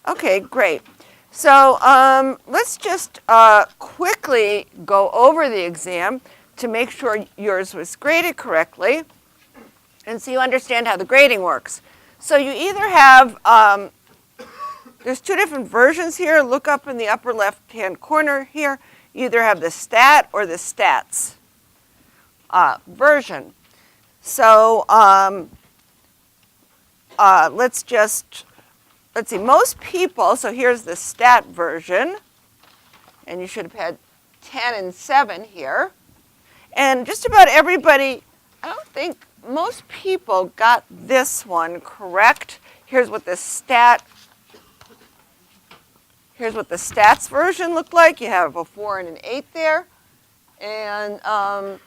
Okay, great. So let's just quickly go over the exam to make sure yours was graded correctly and so you understand how the grading works. So you either have, there's two different versions here. Look up in the upper left-hand corner here. You either have the stat or the stats version. So let's see, most people, so here's the stat version, and you should have had 10 and 7 here. And just about everybody, I don't think most people got this one correct. Here's what the stats version looked like. You have a 4 and an 8 there. And I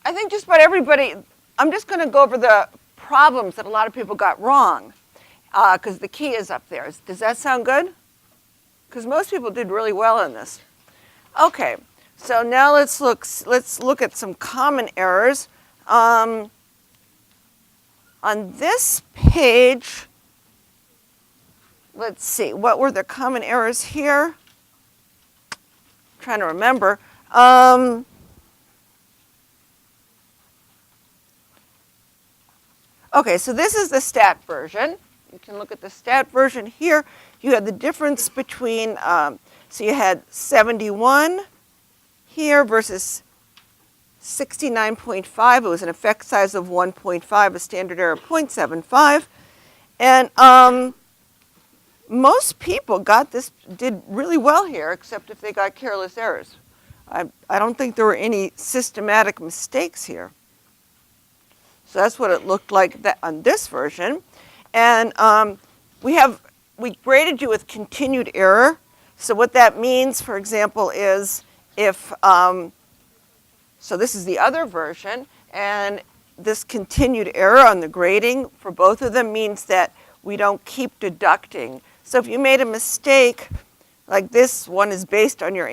think just about everybody, I'm just going to go over the problems that a lot of people got wrong because the key is up there. Does that sound good? Because most people did really well in this. Okay, so now let's look at some common errors. On this page, let's see, what were the common errors here? I'm trying to remember. Okay, so this is the stat version. You can look at the stat version here. You have the difference between, so you had 71 here versus 69.5. It was an effect size of 1.5, a standard error of 0.75. And most people did really well here, except if they got careless errors. I don't think there were any systematic mistakes here. So that's what it looked like on this version. And we graded you with continued error. So what that means, for example, is if, so this is the other version, and this continued error on the grading for both of them means that we don't keep deducting. So if you made a mistake, like this one is based on your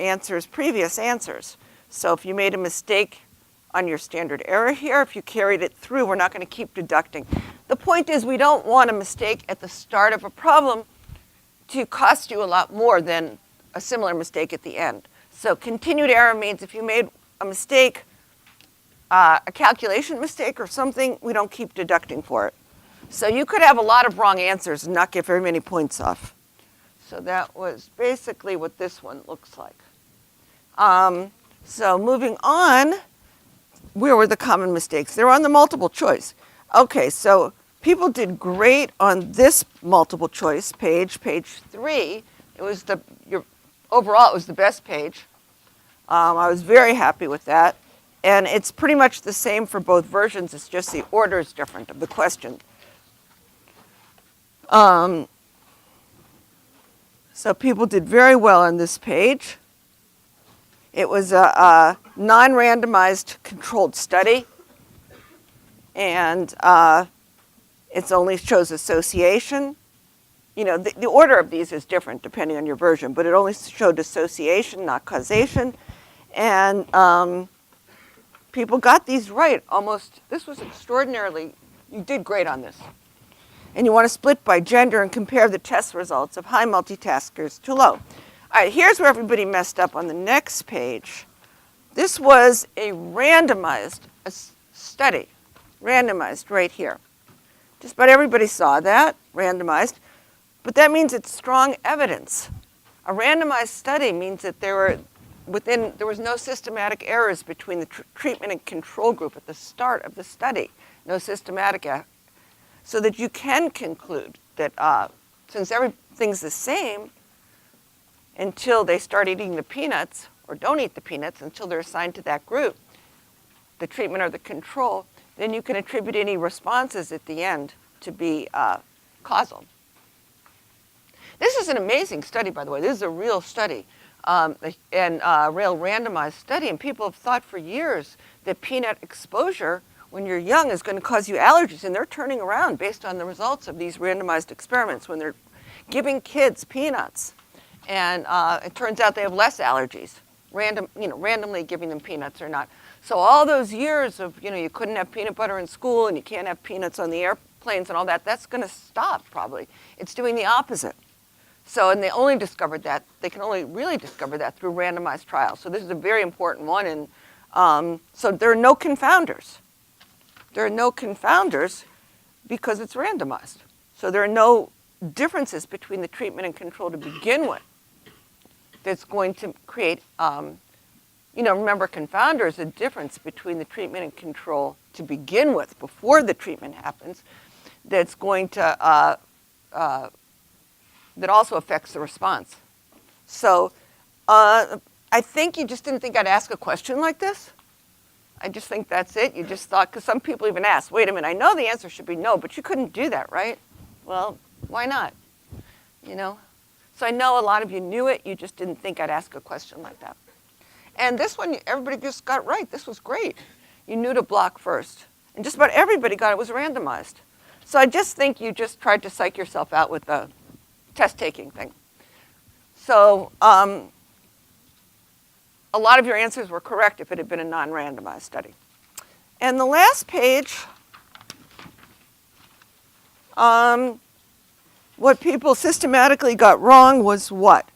previous answers. So if you made a mistake on your standard error here, if you carried it through, we're not going to keep deducting. The point is we don't want a mistake at the start of a problem to cost you a lot more than a similar mistake at the end. So continued error means if you made a mistake, a calculation mistake or something, we don't keep deducting for it. So you could have a lot of wrong answers and not get very many points off. So that was basically what this one looks like. So moving on, where were the common mistakes? They were on the multiple choice. Okay, so people did great on this multiple choice page, page 3. It was overall, it was the best page. I was very happy with that. And it's pretty much the same for both versions. It's just the order is different of the question. So people did very well on this page. It was a non-randomized controlled study. And it only shows association. You know, the order of these is different depending on your version, but it only showed association, not causation. And people got these right almost. This was extraordinarily, you did great on this. And you want to split by gender and compare the test results of high multitaskers to low. All right, here's where everybody messed up on the next page. This was a randomized study, randomized right here. Just about everybody saw that, randomized. But that means it's strong evidence. A randomized study means that there was no systematic errors between the treatment and control group at the start of the study. No systematic so that you can conclude that since everything's the same until they start eating the peanuts, or don't eat the peanuts until they're assigned to that group, the treatment or the control, then you can attribute any responses at the end to be causal. This is an amazing study, by the way. This is a real study, and a real randomized study, and people have thought for years that peanut exposure when you're young is going to cause you allergies, and they're turning around based on the results of these randomized experiments when they're giving kids peanuts, and it turns out they have less allergies, randomly giving them peanuts or not. So all those years of, you couldn't have peanut butter in school and you can't have peanuts on the airplane planes and all that, that's going to stop probably. It's doing the opposite. So, and they only discovered that, they can only really discover that through randomized trials. So this is a very important one, and so there are no confounders. There are no confounders because it's randomized. So there are no differences between the treatment and control to begin with that's going to create, remember confounder is a difference between the treatment and control to begin with, before the treatment happens, that's going to, that also affects the response. So I think you just didn't think I'd ask a question like this. I just think that's it. You just thought, because some people even ask, wait a minute, I know the answer should be no, but you couldn't do that, right? Well, why not? So I know a lot of you knew it, you just didn't think I'd ask a question like that. And this one, everybody just got right. This was great. You knew to block first. And just about everybody got it was randomized. So I just think you just tried to psych yourself out with the test-taking thing. So a lot of your answers were correct if it had been a non-randomized study. And the last page, what people systematically got wrong was what?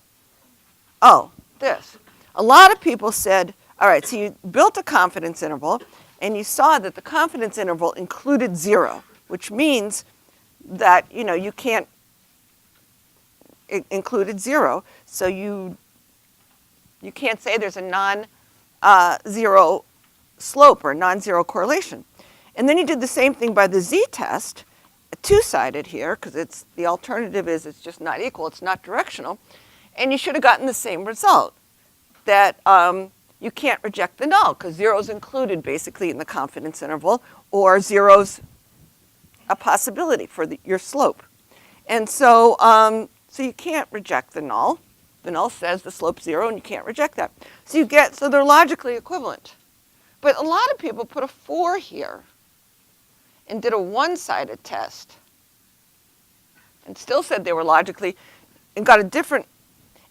Oh, this. A lot of people said, all right, so you built a confidence interval, and you saw that the confidence interval included 0, which means that, you can't, it included 0, so you can't say there's a non-zero slope or non-zero correlation. And then you did the same thing by the z-test, two-sided here, because the alternative is it's just not equal, it's not directional, and you should have gotten the same result, that you can't reject the null, because 0 is included basically in the confidence interval, or 0's a possibility for your slope. And so, so you can't reject the null. The null says the slope's 0, and you can't reject that. So so they're logically equivalent. But a lot of people put a 4 here and did a one-sided test and still said they were logically, and got a different,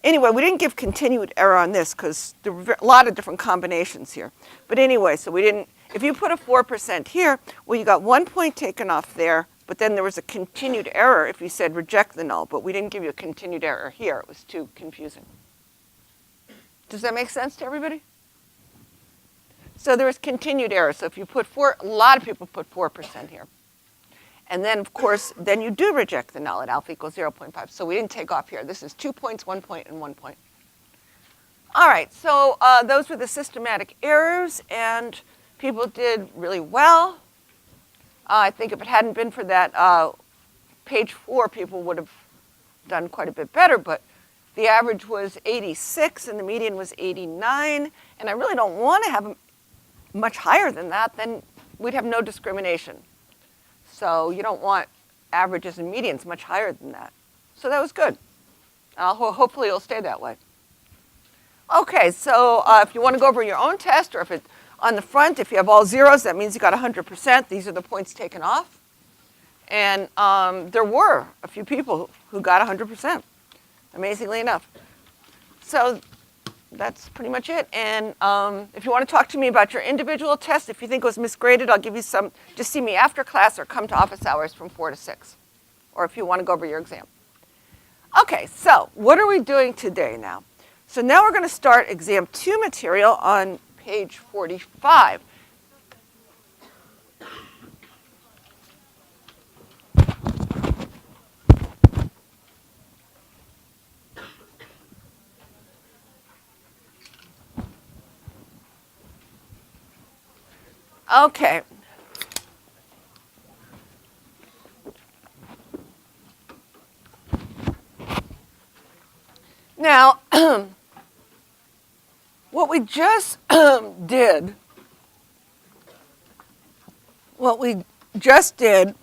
anyway, we didn't give continued error on this because there were a lot of different combinations here. But anyway, so we didn't, if you put a 4% here, well, you got 1 point taken off there, but then there was a continued error if you said reject the null, but we didn't give you a continued error here. It was too confusing. Does that make sense to everybody? So there was continued error. So if you put 4, a lot of people put 4% here. And then, of course, then you do reject the null at alpha equals 0.5. So we didn't take off here. This is 2 points, 1 point, and 1 point. All right, so those were the systematic errors, and people did really well. I think if it hadn't been for that page 4, people would have done quite a bit better, but the average was 86 and the median was 89, and I really don't want to have them much higher than that, then we'd have no discrimination. So you don't want averages and medians much higher than that. So that was good. Hopefully it'll stay that way. Okay, so if you want to go over your own test, or if it's on the front, if you have all zeros, that means you got 100%. These are the points taken off. And there were a few people who got 100%, amazingly enough. So that's pretty much it. And if you want to talk to me about your individual test, if you think it was misgraded, I'll give you some, just see me after class or come to office hours from 4 to 6. Or if you want to go over your exam. Okay, so what are we doing today now? So now we're going to start exam 2 material on page 45. Okay. Now, what we just did,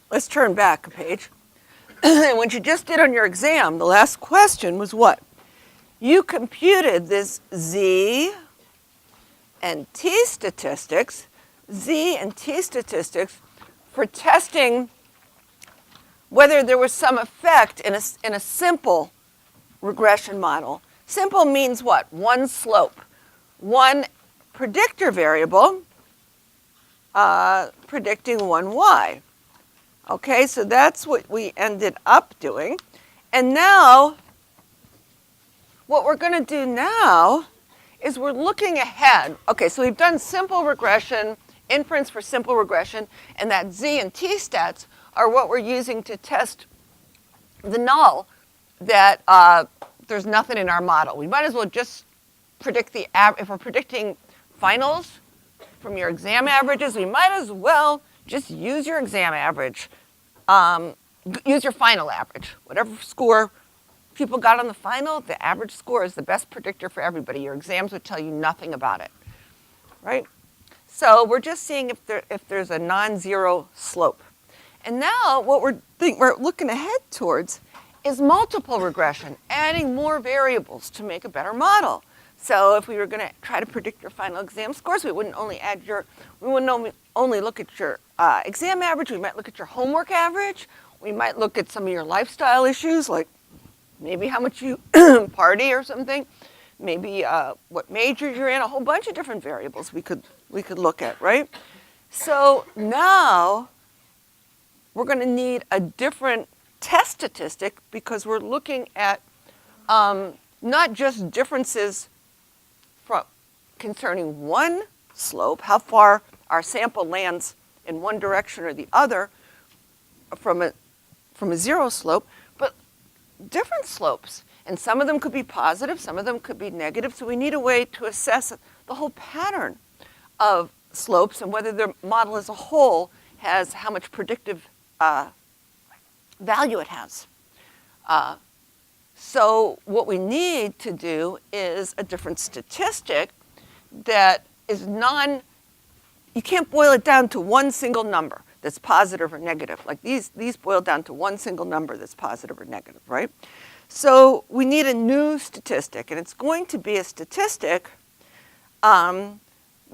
let's turn back a page. What you just did on your exam, the last question was what? You computed this Z and T statistics for testing whether there was some effect in a simple regression model. Simple means what? One slope, one predictor variable predicting one y. Okay, so that's what we ended up doing. And now, what we're going to do now is we're looking ahead. Okay, so we've done simple regression, inference for simple regression, and that Z and T stats are what we're using to test the null that there's nothing in our model. We might as well just predict the average. If we're predicting finals from your exam averages, we might as well just use your exam average. Use your final average. Whatever score people got on the final, the average score is the best predictor for everybody. Your exams would tell you nothing about it, right? So we're just seeing if there's a non-zero slope. And now what we're looking ahead towards is multiple regression, adding more variables to make a better model. So if we were going to try to predict your final exam scores, we wouldn't only only look at your exam average. We might look at your homework average. We might look at some of your lifestyle issues, like maybe how much you party or something. Maybe what major you're in. A whole bunch of different variables we could look at, right? So now we're going to need a different test statistic because we're looking at not just differences concerning one slope, how far our sample lands in one direction or the other from a zero slope, but different slopes. And some of them could be positive, some of them could be negative, so we need a way to assess the whole pattern of slopes and whether the model as a whole has how much predictive value it has. So what we need to do is a different statistic that is you can't boil it down to one single number that's positive or negative. Like these boil down to one single number that's positive or negative, right? So we need a new statistic, and it's going to be a statistic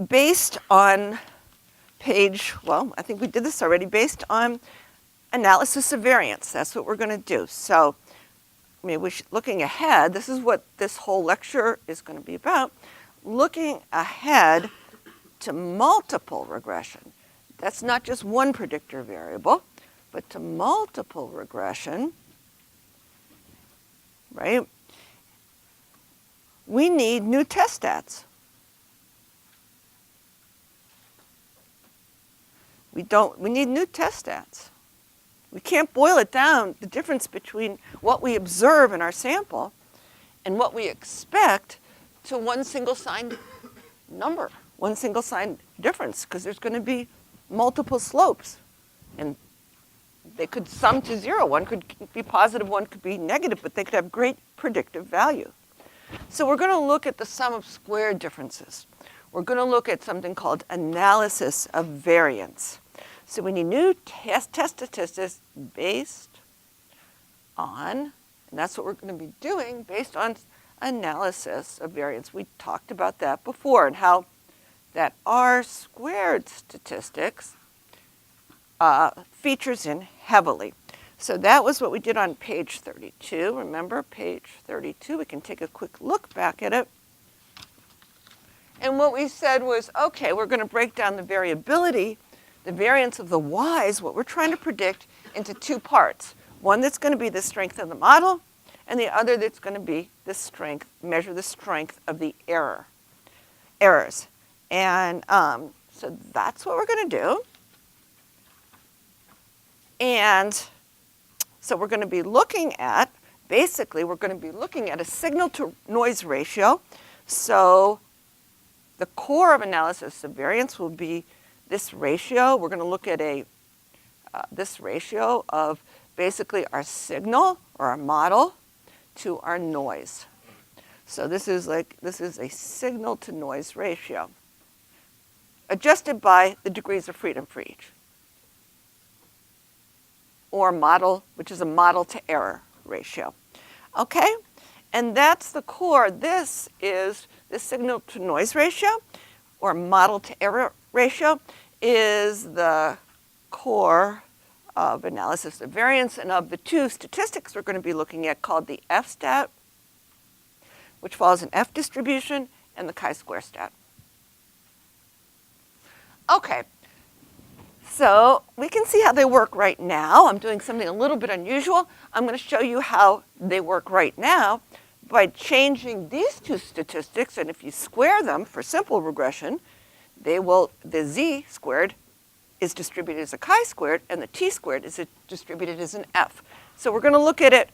based on I think we did this already, based on analysis of variance. That's what we're going to do. So, looking ahead, this is what this whole lecture is going to be about, looking ahead to multiple regression. That's not just one predictor variable, but to multiple regression, right? We need new test stats. We need new test stats. We can't boil it down, the difference between what we observe in our sample and what we expect, to one single sign number, one single sign difference, because there's going to be multiple slopes. And they could sum to zero. One could be positive, one could be negative, but they could have great predictive value. So we're going to look at the sum of squared differences. We're going to look at something called analysis of variance. So we need new test statistics based on, and that's what we're going to be doing, based on analysis of variance. We talked about that before, and how that R squared statistics features in heavily. So that was what we did on page 32. Remember, page 32, we can take a quick look back at it. And what we said was, okay, we're going to break down the variability, the variance of the y's, what we're trying to predict, into two parts. One that's going to be the strength of the model, and the other that's going to be the strength, measure the strength of the errors. And so that's what we're going to do. And so we're going to be looking at, basically, we're going to be looking at a signal to noise ratio. So the core of analysis of variance will be this ratio. We're going to look at this ratio of basically our signal or our model to our noise. So this is a signal to noise ratio, adjusted by the degrees of freedom for each, or model, which is a model to error ratio. Okay? And that's the core. This is the signal to noise ratio, or model to error ratio, is the core of analysis of variance, and of the two statistics we're going to be looking at, called the F-stat, which follows an F distribution, and the chi-square stat. Okay, So we can see how they work right now. I'm doing something a little bit unusual. I'm going to show you how they work right now by changing these two statistics, and if you square them for simple regression, the z squared is distributed as a chi-squared, and the t squared is distributed as an f. So we're going to look at it.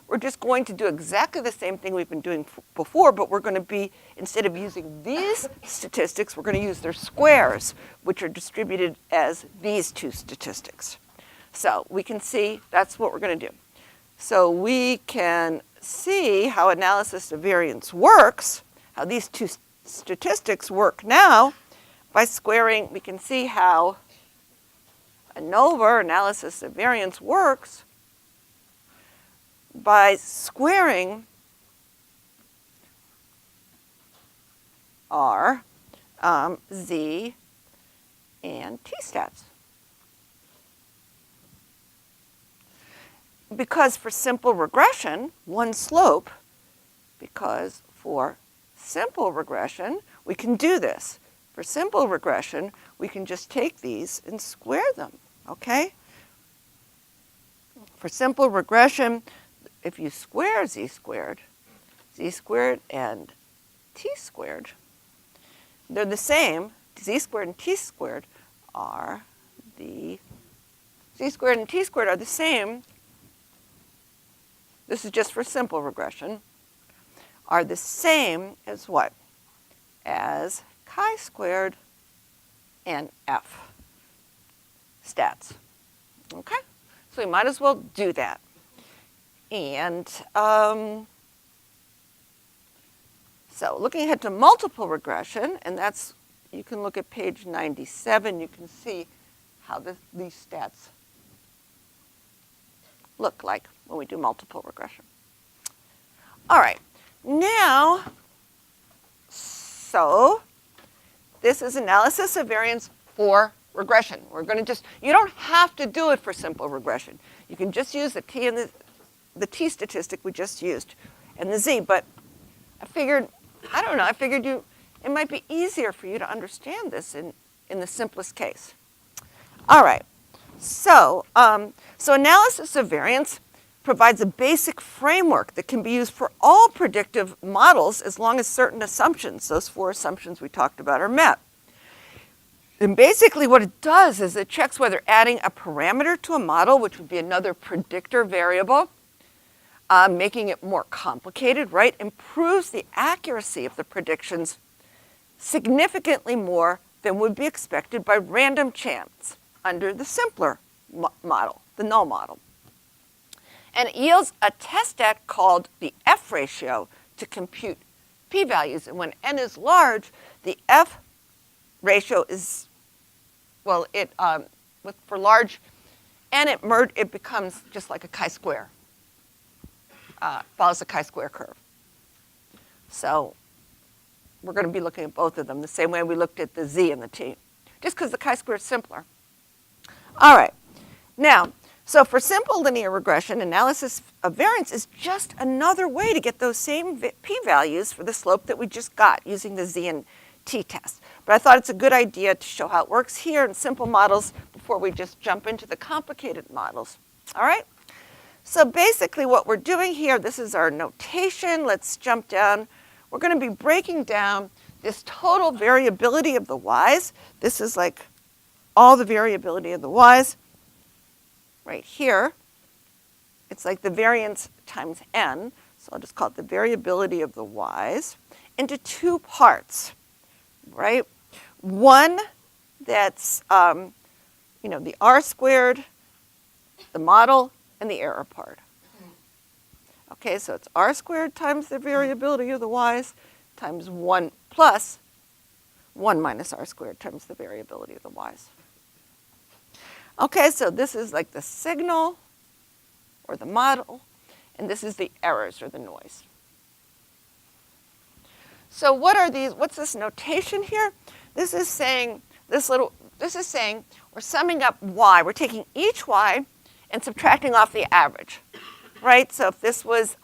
We're just going to do exactly the same thing we've been doing before, but we're going to be, instead of using these statistics, we're going to use their squares, which are distributed as these two statistics. So we can see that's what we're going to do. So we can see how analysis of variance works, how these two statistics work now. By squaring, we can see how ANOVA, analysis of variance, works by squaring R, Z, and T-stats. Because for simple regression, one slope, because for simple regression, we can do this. For simple regression, we can just take these and square them, okay? For simple regression, if you square z squared and t squared, they're the same. Z squared and t squared are the same. This is just for simple regression. Are the same as what? As chi-squared and f stats. Okay? So we might as well do that. And so looking ahead to multiple regression, and that's, you can look at page 97, you can see how these stats look like when we do multiple regression. All right, now, so this is analysis of variance for regression. We're going to just, you don't have to do it for simple regression. You can just use the t and the t statistic we just used and the z, but I figured, it might be easier for you to understand this in the simplest case. All right, so analysis of variance provides a basic framework that can be used for all predictive models as long as certain assumptions, those 4 assumptions we talked about, are met. And basically what it does is it checks whether adding a parameter to a model, which would be another predictor variable, making it more complicated, right, improves the accuracy of the predictions significantly more than would be expected by random chance under the simpler model, the null model. And it yields a test stat called the F ratio to compute p-values. And when n is large, the F ratio is, well, for large n, it becomes just like a chi-square. Follows a chi-square curve. So we're going to be looking at both of them the same way we looked at the z and the t, just because the chi-square is simpler. All right. Now, so for simple linear regression, analysis of variance is just another way to get those same p-values for the slope that we just got using the z and t test. But I thought it's a good idea to show how it works here in simple models before we just jump into the complicated models. All right? So basically what we're doing here, this is our notation. Let's jump down. We're going to be breaking down this total variability of the y's. This is like all the variability of the y's. Right here, it's like the variance times n, so I'll just call it the variability of the y's, into 2 parts, right? One that's, the r squared, the model, and the error part. Okay, so it's r squared times the variability of the y's times 1 plus 1 minus r squared times the variability of the y's. Okay, so this is like the signal or the model, and this is the errors or the noise. So what are these, what's this notation here? This is saying, we're summing up y. We're taking each y and subtracting off the average, right? So if this was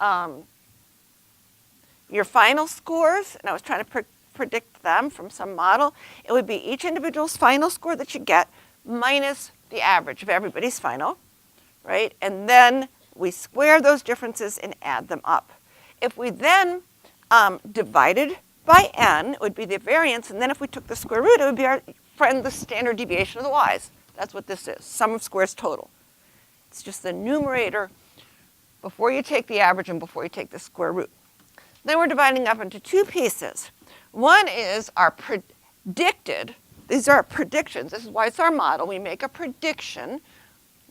your final scores, and I was trying to predict them from some model, it would be each individual's final score that you get minus the average of everybody's final, right? And then we square those differences and add them up. If we then divided by n, it would be the variance, and then if we took the square root, it would be our friend, the standard deviation of the y's. That's what this is, sum of squares total. It's just the numerator before you take the average and before you take the square root. Then we're dividing up into two pieces. One is our predicted, these are our predictions. This is why it's our model. We make a prediction.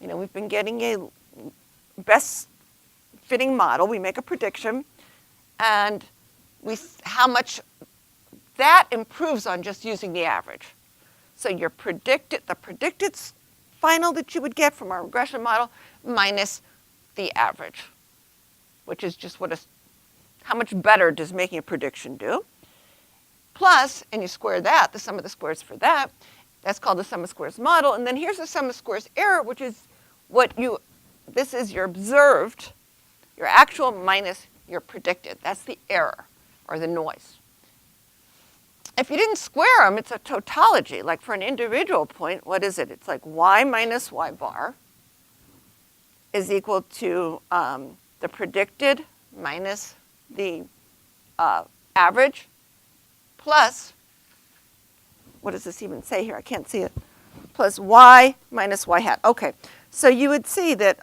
You know, we've been getting a best fitting model. We make a prediction, and how much that improves on just using the average. So the predicted final that you would get from our regression model minus the average, which is just how much better does making a prediction do? Plus, and you square that, the sum of the squares for that, that's called the sum of squares model. And then here's the sum of squares error, which is this is your observed, your actual minus your predicted. That's the error, or the noise. If you didn't square them, it's a tautology. Like for an individual point, what is it? It's like y minus y bar is equal to the predicted minus the average plus, what does this even say here? I can't see it. Plus y minus y hat. Okay, so you would see that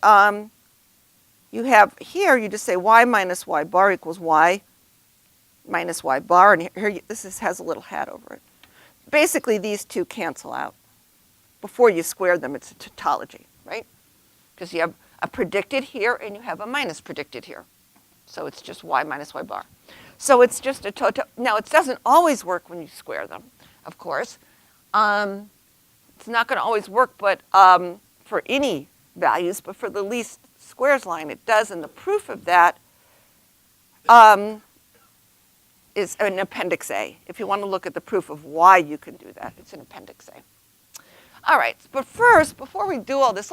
you have here, you just say y minus y bar equals y minus y bar, and here this has a little hat over it. Basically, these two cancel out. Before you square them, it's a tautology, right? Because you have a predicted here and you have a minus predicted here. So it's just y minus y bar. So it's just a total. Now, it doesn't always work when you square them, of course. It's not going to always work, but for any values, but for the least squares line, it does. And the proof of that is in Appendix A. If you want to look at the proof of why you can do that, it's in Appendix A. All right, but first, before we do all this,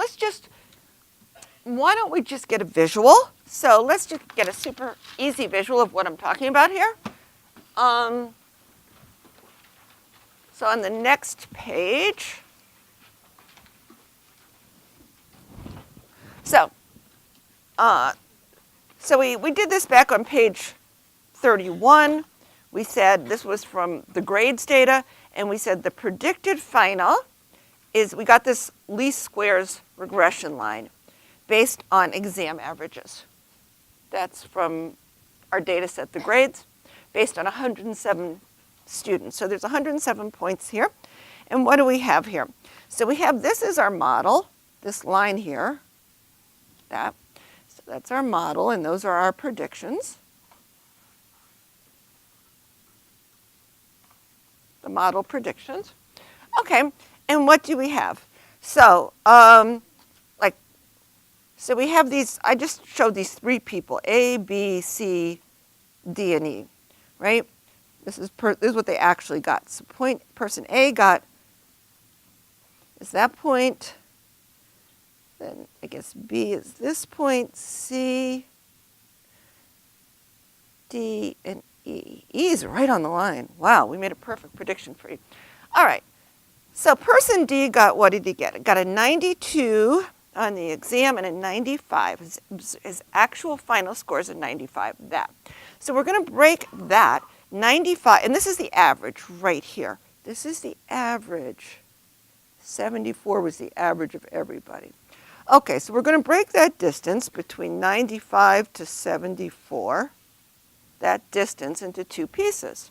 why don't we just get a visual? So let's just get a super easy visual of what I'm talking about here. So on the next page, we did this back on page 31. We said this was from the grades data, and we said the predicted final is, we got this least squares regression line based on exam averages. That's from our data set, the grades, based on 107 students. So there's 107 points here. And what do we have here? So we have, this is our model, this line here, so that's our model, and those are our predictions. The model predictions. Okay, and what do we have? So, so we have these, I just showed these three people, A, B, C, D, and E, right? This is what they actually got. So person A got is that point, then I guess B is this point, C, D, and E. E is right on the line. Wow, we made a perfect prediction for E. All right, so person D got, what did he get? Got a 92 on the exam and a 95. His actual final score is a 95, that. So we're going to break that, 95, and this is the average right here. This is the average. 74 was the average of everybody. Okay, so we're going to break that distance between 95 to 74, that distance, into two pieces.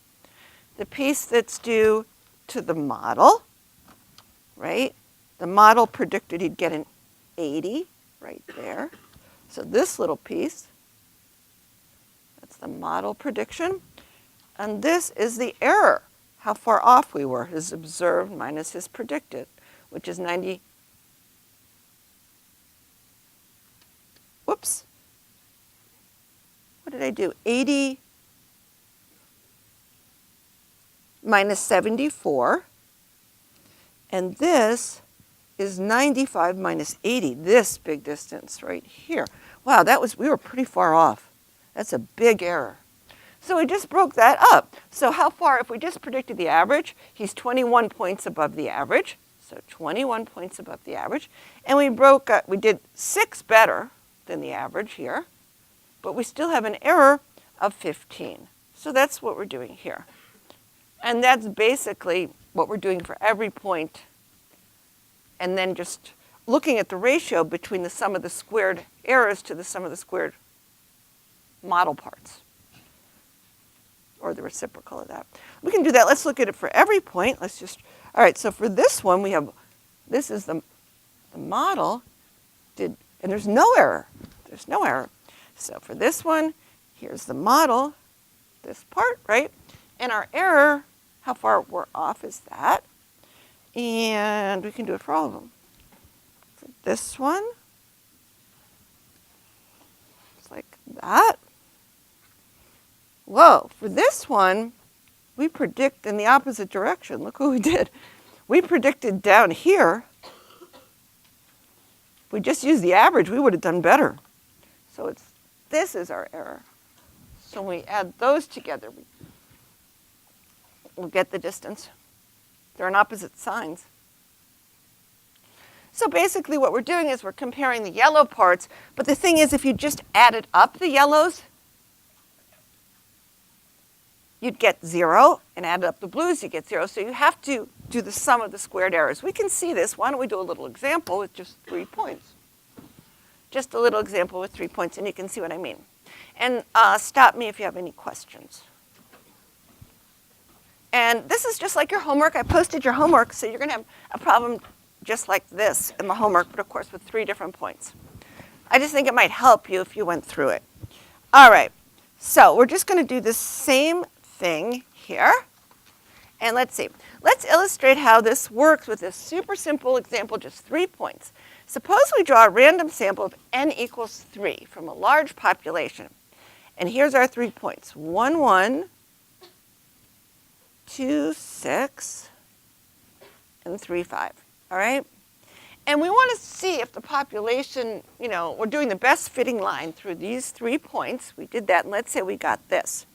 The piece that's due to the model, right? The model predicted he'd get an 80 right there. So this little piece, that's the model prediction. And this is the error, how far off we were, his observed minus his predicted, which is 90. Whoops. What did I do? 80 minus 74. And this is 95 minus 80, this big distance right here. Wow, we were pretty far off. That's a big error. So we just broke that up. So how far, if we just predicted the average, he's 21 points above the average. So 21 points above the average. And we did 6 better than the average here, but we still have an error of 15. So that's what we're doing here. And that's basically what we're doing for every point, and then just looking at the ratio between the sum of the squared errors to the sum of the squared model parts, or the reciprocal of that. We can do that. Let's look at it for every point. All right, so for this one, this is the model, and there's no error. There's no error. So for this one, here's the model, this part, right? And our error, how far we're off is that. And we can do it for all of them. For this one, it's like that. Whoa, for this one, we predict in the opposite direction. Look what we did. We predicted down here. If we just used the average, we would have done better. So this is our error. So when we add those together, we'll get the distance. They're on opposite signs. So basically what we're doing is we're comparing the yellow parts, but the thing is if you just added up the yellows, you'd get 0, and added up the blues, you get 0. So you have to do the sum of the squared errors. We can see this. Why don't we do a little example with just 3 points? Just a little example with 3 points, and you can see what I mean. And stop me if you have any questions. And this is just like your homework. I posted your homework, so you're going to have a problem just like this in the homework, but of course with 3 different points. I just think it might help you if you went through it. All right, so we're just going to do the same thing here. And let's see. Let's illustrate how this works with this super simple example, just 3 points. Suppose we draw a random sample of n equals 3 from a large population. And here's our 3 points. 1, 1, 2, 6, and 3, 5. All right? And we want to see if the population, we're doing the best fitting line through these 3 points. We did that, and let's say we got this.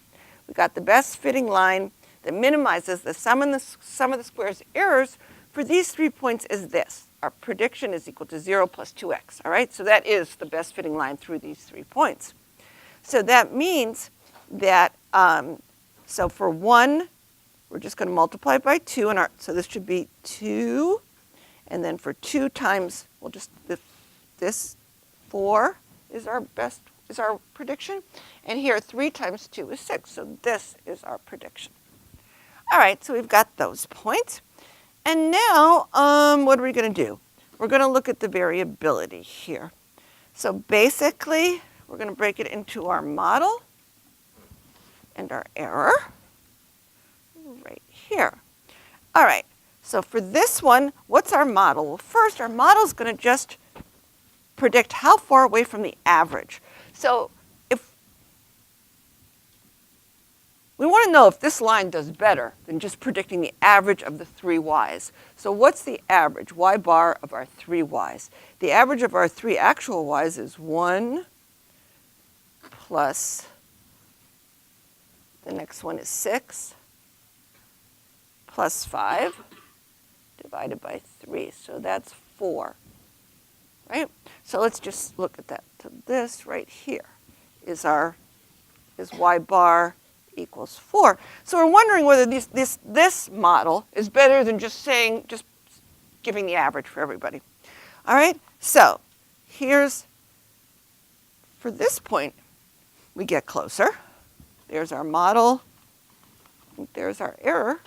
We got the best fitting line that minimizes the sum of the squares errors for these 3 points is this. Our prediction is equal to 0 plus 2x. All right? So that is the best fitting line through these 3 points. So that means that, so for 1, we're just going to multiply it by 2, so this should be 2. And then for 2 times, this 4 is our prediction. And here, 3 times 2 is 6. So this is our prediction. All right, so we've got those points. And now, what are we going to do? We're going to look at the variability here. So basically, we're going to break it into our model and our error right here. All right. So for this one, what's our model? Well, first, our model is going to just predict how far away from the average. So if we want to know if this line does better than just predicting the average of the 3 y's. So what's the average, y bar, of our 3 y's? The average of our 3 actual y's is 1 plus, the next one is 6 plus 5. Divided by 3, so that's 4, right? So let's just look at that. So this right here is y bar equals 4. So we're wondering whether this model is better than just giving the average for everybody. All right, so for this point, we get closer. There's our model, there's our error,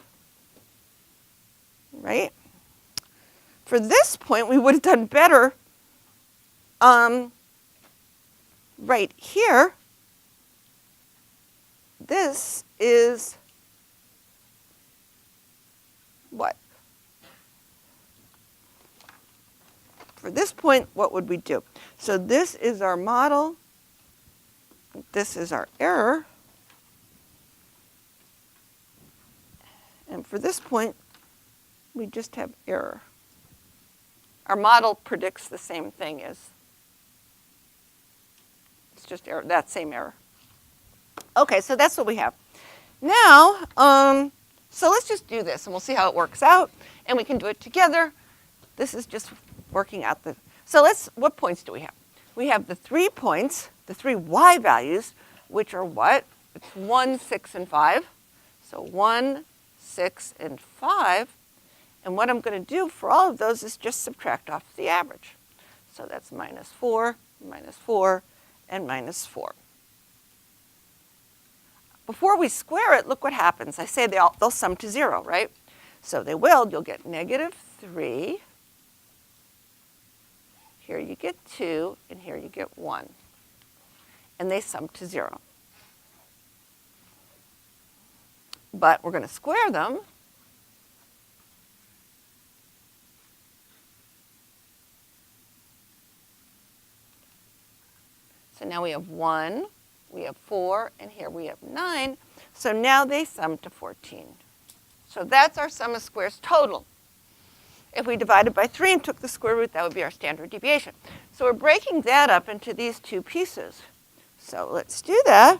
right? For this point, we would have done better right here. This is what? For this point, what would we do? So this is our model. This is our error. And for this point, we just have error. Our model predicts the same thing it's just error, that same error. Okay, so that's what we have. Now, so let's just do this, and we'll see how it works out, and we can do it together. This is just working out the, what points do we have? We have the 3 points, the 3 y values, which are what? It's 1, 6, and 5. So 1, 6, and 5. And what I'm going to do for all of those is just subtract off the average. So that's -4, -4, and -4. Before we square it, look what happens. I say they'll sum to 0, right? So they will. You'll get -3. Here you get 2, and here you get 1. And they sum to 0. But we're going to square them. So now we have 1, we have 4, and here we have 9. So now they sum to 14. So that's our sum of squares total. If we divided by 3 and took the square root, that would be our standard deviation. So we're breaking that up into these 2 pieces. So let's do that.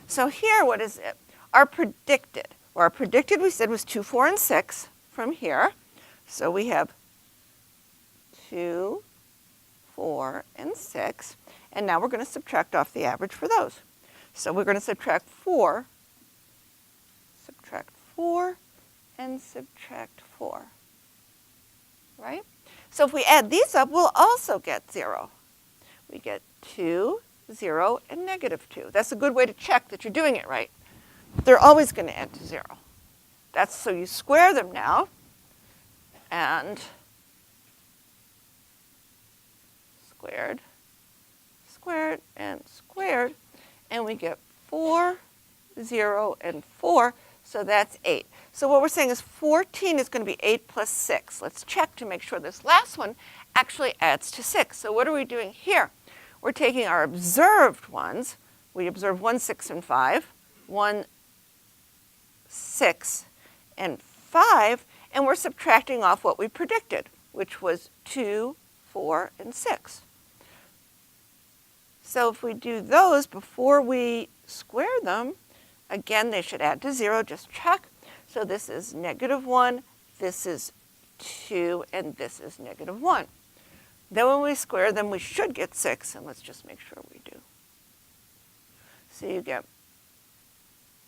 So here, what is it? Our predicted. Well, our predicted, we said, was 2, 4, and 6 from here. So we have 2, 4, and 6. And now we're going to subtract off the average for those. So we're going to subtract 4, and subtract 4. Right? So if we add these up, we'll also get 0. We get 2, 0, and -2. That's a good way to check that you're doing it right. They're always going to add to 0. That's so you square them now, and squared, squared, and squared, and we get 4, 0, and 4, so that's 8. So what we're saying is 14 is going to be 8 plus 6. Let's check to make sure this last one actually adds to 6. So what are we doing here? We're taking our observed ones. We observed 1, 6, and 5. 1, 6, and 5. And we're subtracting off what we predicted, which was 2, 4, and 6. So if we do those before we square them, again, they should add to 0. Just check. So this is -1, this is 2, and this is -1. Then when we square them, we should get 6, and let's just make sure we do. So you get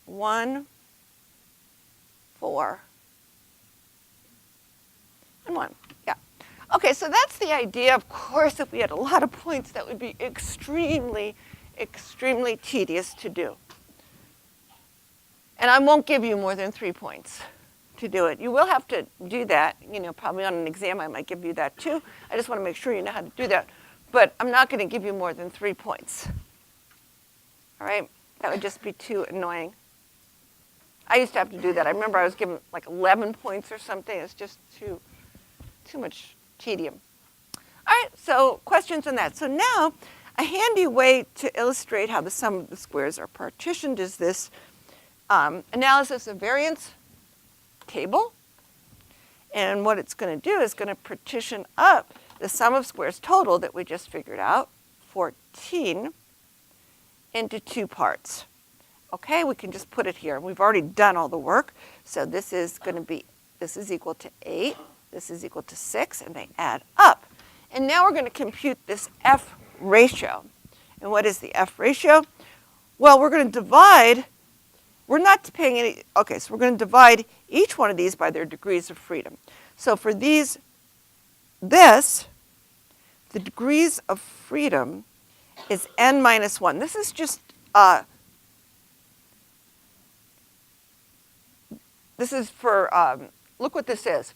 1, 4, and 1. Yeah. Okay, so that's the idea. Of course, if we had a lot of points, that would be extremely, extremely tedious to do. And I won't give you more than 3 points to do it. You will have to do that. You know, probably on an exam I might give you that too. I just want to make sure you know how to do that. But I'm not going to give you more than 3 points. All right? That would just be too annoying. I used to have to do that. I remember I was given like 11 points or something. It's just too much tedium. All right, so questions on that. So now, a handy way to illustrate how the sum of the squares are partitioned is this analysis of variance table. And what it's going to do is going to partition up the sum of squares total that we just figured out, 14, into 2 parts. Okay, we can just put it here. We've already done all the work. So this is going to be, this is equal to 8, this is equal to 6, and they add up. And now we're going to compute this F ratio. And what is the F ratio? Well, we're going to divide, we're not paying any, okay, so we're going to divide each one of these by their degrees of freedom. So for these, the degrees of freedom is n minus 1. This is just, this is for, look what this is.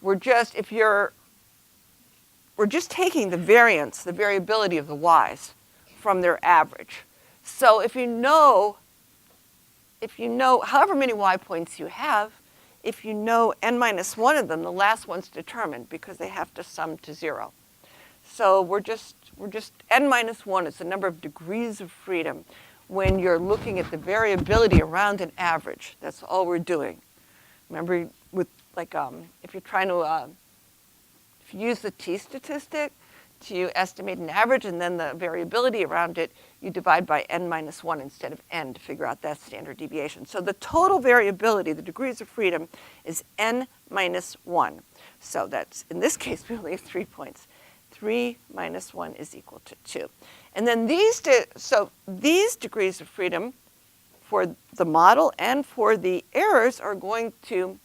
We're just, we're just taking the variance, the variability of the y's from their average. So if you know however many y points you have, if you know n minus 1 of them, the last one's determined because they have to sum to 0. So we're just n minus 1 is the number of degrees of freedom when you're looking at the variability around an average. That's all we're doing. Remember, with like if you're trying to if you use the T-statistic to estimate an average and then the variability around it, you divide by n minus 1 instead of n to figure out that standard deviation. So the total variability, the degrees of freedom, is n minus 1. So that's, in this case, we only have 3 points. 3 minus 1 is equal to 2. And then these degrees of freedom for the model and for the errors are going to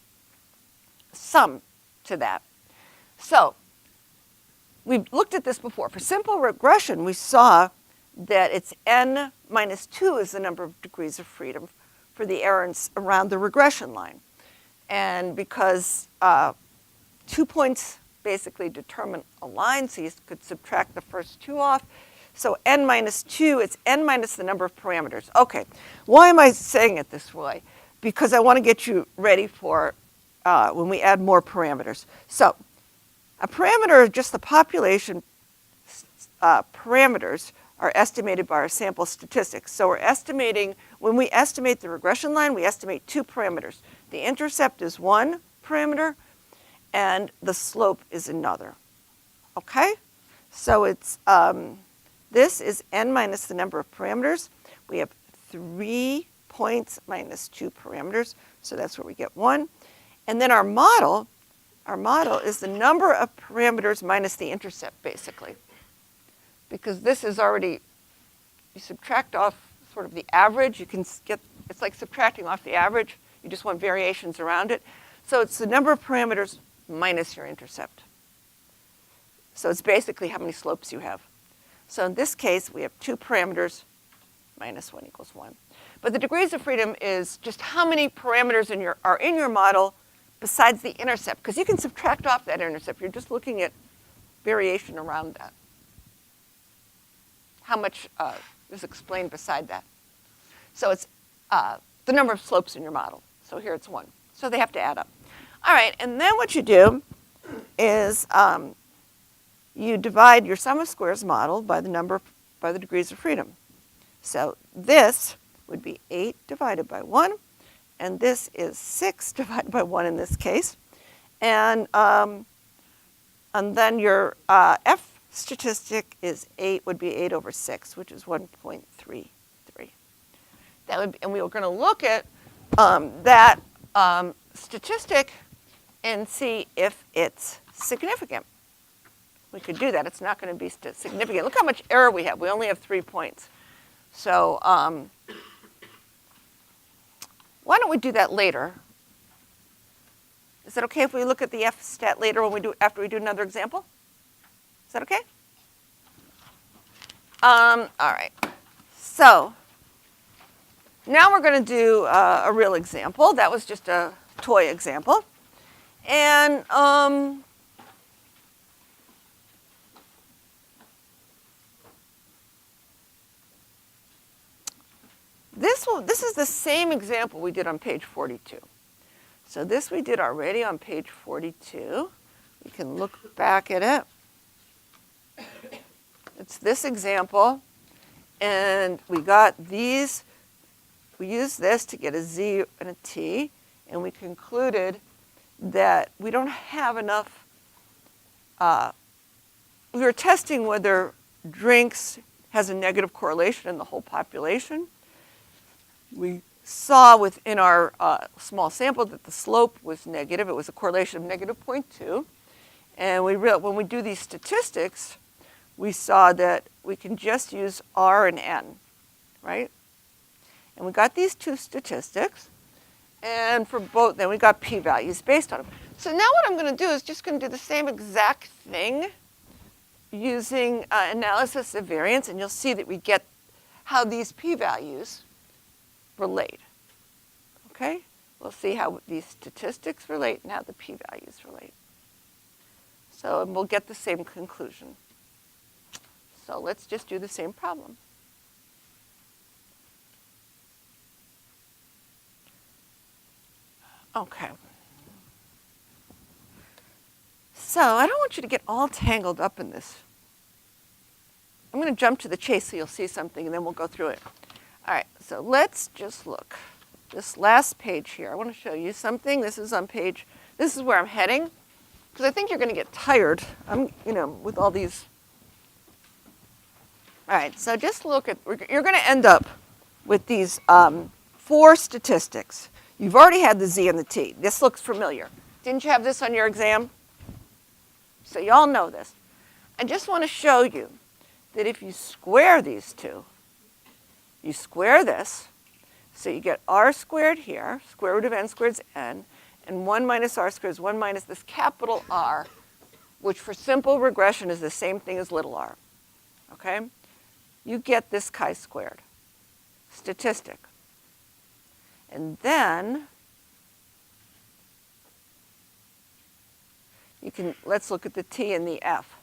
sum to that. So we've looked at this before. For simple regression, we saw that it's n minus 2 is the number of degrees of freedom for the errors around the regression line. And because 2 points basically determine a line, so you could subtract the first 2 off. So n minus 2, it's n minus the number of parameters. Okay, why am I saying it this way? Because I want to get you ready for when we add more parameters. So a parameter is just the population parameters are estimated by our sample statistics. So we're estimating, when we estimate the regression line, we estimate 2 parameters. The intercept is 1 parameter, and the slope is another. Okay? So it's, this is n minus the number of parameters. We have 3 points minus 2 parameters, so that's where we get 1. And then our model is the number of parameters minus the intercept, basically. Because this is already, you subtract off sort of the average, you can get, it's like subtracting off the average, you just want variations around it. So it's the number of parameters minus your intercept. So it's basically how many slopes you have. So in this case, we have 2 parameters minus 1 equals 1. But the degrees of freedom is just how many parameters are in your model besides the intercept, because you can subtract off that intercept. You're just looking at variation around that. How much is explained beside that. So it's the number of slopes in your model. So here it's 1. So they have to add up. All right, and then what you do is you divide your sum of squares model by the degrees of freedom. So this would be 8 divided by 1, and this is 6 divided by 1 in this case. And then your F-statistic is 8, would be 8 over 6, which is 1.33. That would be, and we were going to look at that statistic and see if it's significant. We could do that. It's not going to be significant. Look how much error we have. We only have 3 points. So why don't we do that later? Is that okay if we look at the F-stat later after we do another example? Is that okay? All right. So now we're going to do a real example. That was just a toy example. And this is the same example we did on page 42. So this we did already on page 42. We can look back at it. It's this example. And we got these. We used this to get a Z and a T. And we concluded that we don't have enough. We were testing whether drinks has a negative correlation in the whole population. We saw within our small sample that the slope was negative. It was a correlation of negative 0.2. And when we do these statistics, we saw that we can just use R and N, right? And we got these 2 statistics. And for both, then we got p-values based on them. So now what I'm going to do is just going to do the same exact thing using analysis of variance. And you'll see that we get how these p-values relate. Okay? We'll see how these statistics relate and how the p-values relate. So and we'll get the same conclusion. So let's just do the same problem. Okay. So I don't want you to get all tangled up in this. I'm going to jump to the chase so you'll see something, and then we'll go through it. All right, so let's just look. This last page here, I want to show you something. This is where I'm heading, because I think you're going to get tired, with all these. All right, so just look at, you're going to end up with these 4 statistics. You've already had the Z and the T. This looks familiar. Didn't you have this on your exam? So you all know this. I just want to show you that if you square these two, you square this, so you get r squared here, square root of n squared is n, and 1 minus r squared is 1 minus this capital R, which for simple regression is the same thing as little r, okay? You get this chi-squared statistic. And then let's look at the T and the F.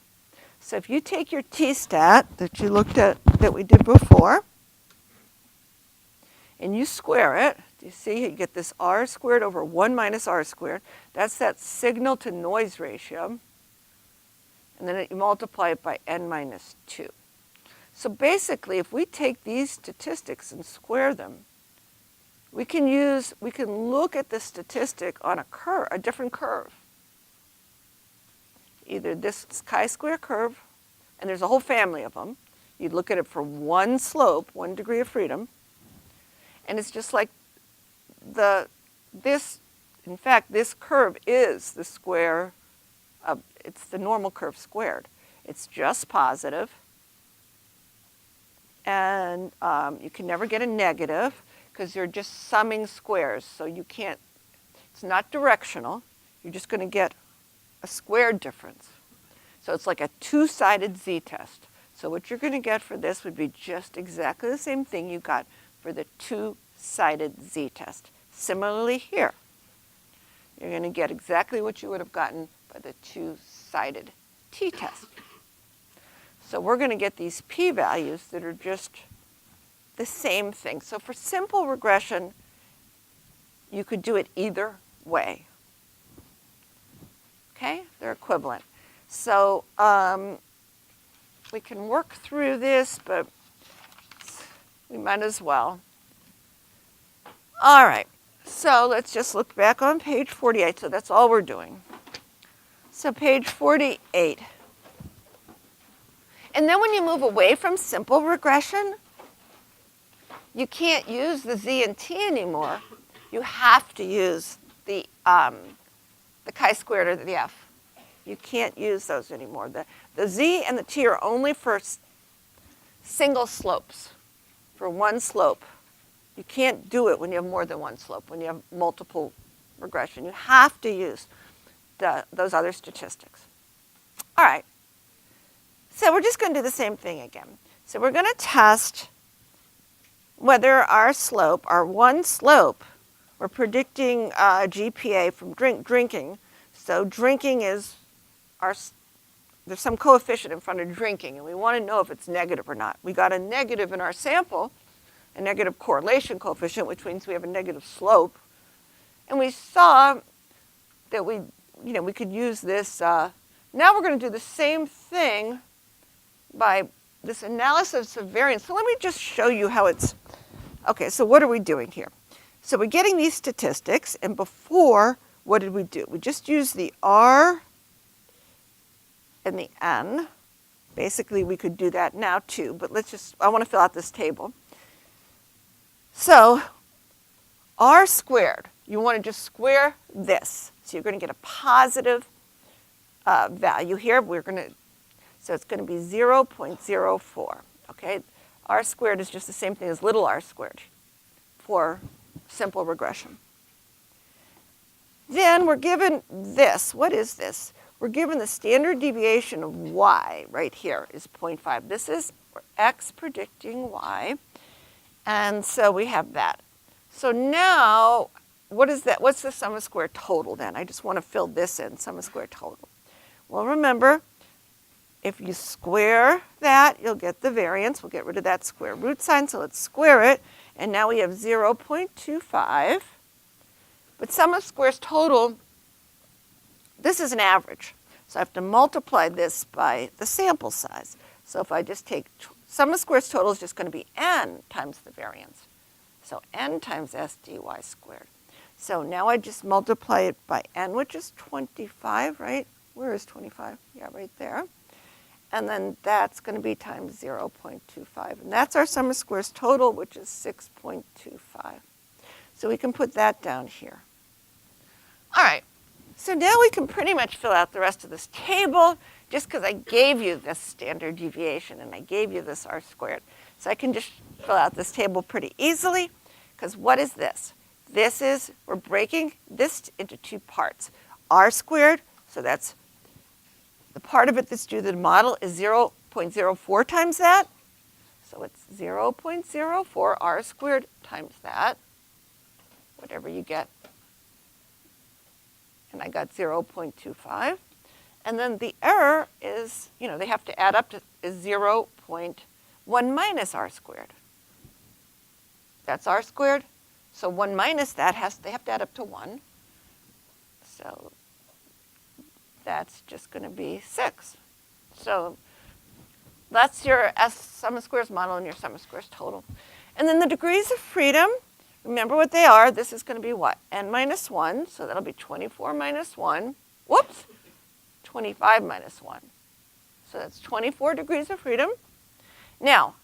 So if you take your T-stat that you looked at, that we did before, and you square it, you see you get this r squared over 1 minus r squared. That's that signal to noise ratio. And then you multiply it by n minus 2. So basically, if we take these statistics and square them, we can look at the statistic on a curve, a different curve. Either this chi-square curve, and there's a whole family of them. You'd look at it for one slope, 1 degree of freedom, and it's just like in fact, this curve is the square of, it's the normal curve squared. It's just positive, and you can never get a negative because you're just summing squares, so you can't, it's not directional. You're just going to get a squared difference. So it's like a two-sided z-test. So what you're going to get for this would be just exactly the same thing you got for the two-sided z-test. Similarly here, you're going to get exactly what you would have gotten by the two-sided t-test. So we're going to get these p-values that are just the same thing. So for simple regression, you could do it either way. Okay, they're equivalent. So we can work through this, but we might as well. All right, so let's just look back on page 48. So that's all we're doing. So page 48. And then when you move away from simple regression, you can't use the z and t anymore. You have to use the chi-squared or the f. You can't use those anymore. The z and the t are only for single slopes, for one slope. You can't do it when you have more than one slope, when you have multiple regression. You have to use those other statistics. All right. So we're just going to do the same thing again. So we're going to test whether our slope, our one slope, we're predicting GPA from drinking. So drinking is there's some coefficient in front of drinking, and we want to know if it's negative or not. We got a negative in our sample, a negative correlation coefficient, which means we have a negative slope. And we saw that we could use this. Now we're going to do the same thing by this analysis of variance. So let me just show you how it's, okay, so what are we doing here? So we're getting these statistics, and before, what did we do? We just used the R and the N. Basically, we could do that now too, but I want to fill out this table. So R squared, you want to just square this. So you're going to get a positive value here. So it's going to be 0.04, okay? R squared is just the same thing as little r squared for simple regression. Then we're given this. What is this? We're given the standard deviation of y right here is 0.5. This is x predicting y. And so we have that. So now, what is that? What's the sum of square total then? I just want to fill this in, sum of square total. Well, remember, if you square that, you'll get the variance. We'll get rid of that square root sign, so let's square it. And now we have 0.25. But sum of squares total, this is an average. So I have to multiply this by the sample size. So if I just take sum of squares total is just going to be n times the variance. So n times s dy squared. So now I just multiply it by n, which is 25, right? Where is 25? Yeah, right there. And then that's going to be times 0.25. And that's our sum of squares total, which is 6.25. So we can put that down here. All right. So now we can pretty much fill out the rest of this table just because I gave you this standard deviation and I gave you this r squared. So I can just fill out this table pretty easily because what is this? This is, we're breaking this into two parts. R squared, so that's the part of it that's due to the model is 0.04 times that. So it's 0.04 r squared times that, whatever you get. And I got 0.25. And then the error is, they have to add up to is 0.1 minus r squared. That's r squared. So 1 minus that they have to add up to 1. So that's just going to be 6. So that's your sum of squares model and your sum of squares total. And then the degrees of freedom, remember what they are. This is going to be what? N minus 1. So that'll be 24 minus 1. Whoops. 25 minus 1. So that's 24 degrees of freedom. Now,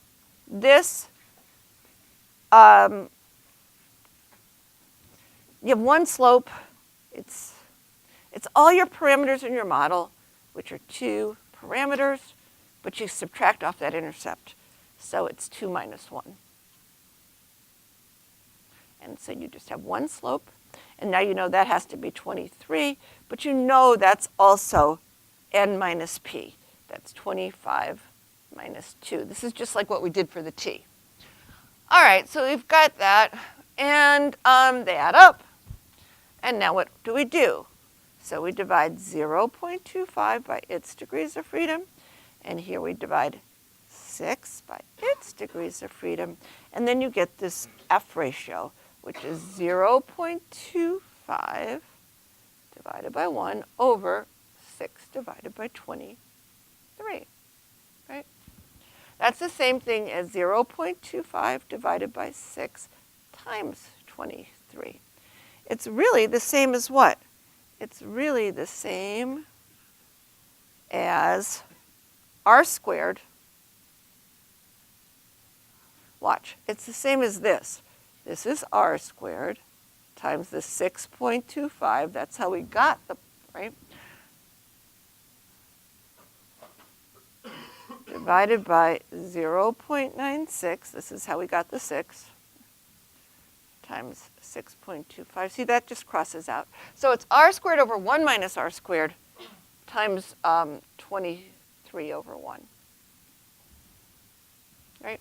this, you have one slope. It's all your parameters in your model, which are 2 parameters, but you subtract off that intercept. So it's 2 minus 1. And so you just have one slope. And now you know that has to be 23, but you know that's also n minus p. That's 25 minus 2. This is just like what we did for the t. All right, so we've got that. And they add up. And now what do we do? So we divide 0.25 by its degrees of freedom. And here we divide 6 by its degrees of freedom. And then you get this F ratio, which is 0.25 divided by 1 over 6 divided by 23, right? That's the same thing as 0.25 divided by 6 times 23. It's really the same as what? It's really the same as r squared. Watch, it's the same as this. This is r squared times the 6.25. That's how we got the, right? Divided by 0.96. This is how we got the 6 times 6.25. See, that just crosses out. So it's r squared over 1 minus r squared times 23 over 1. Right?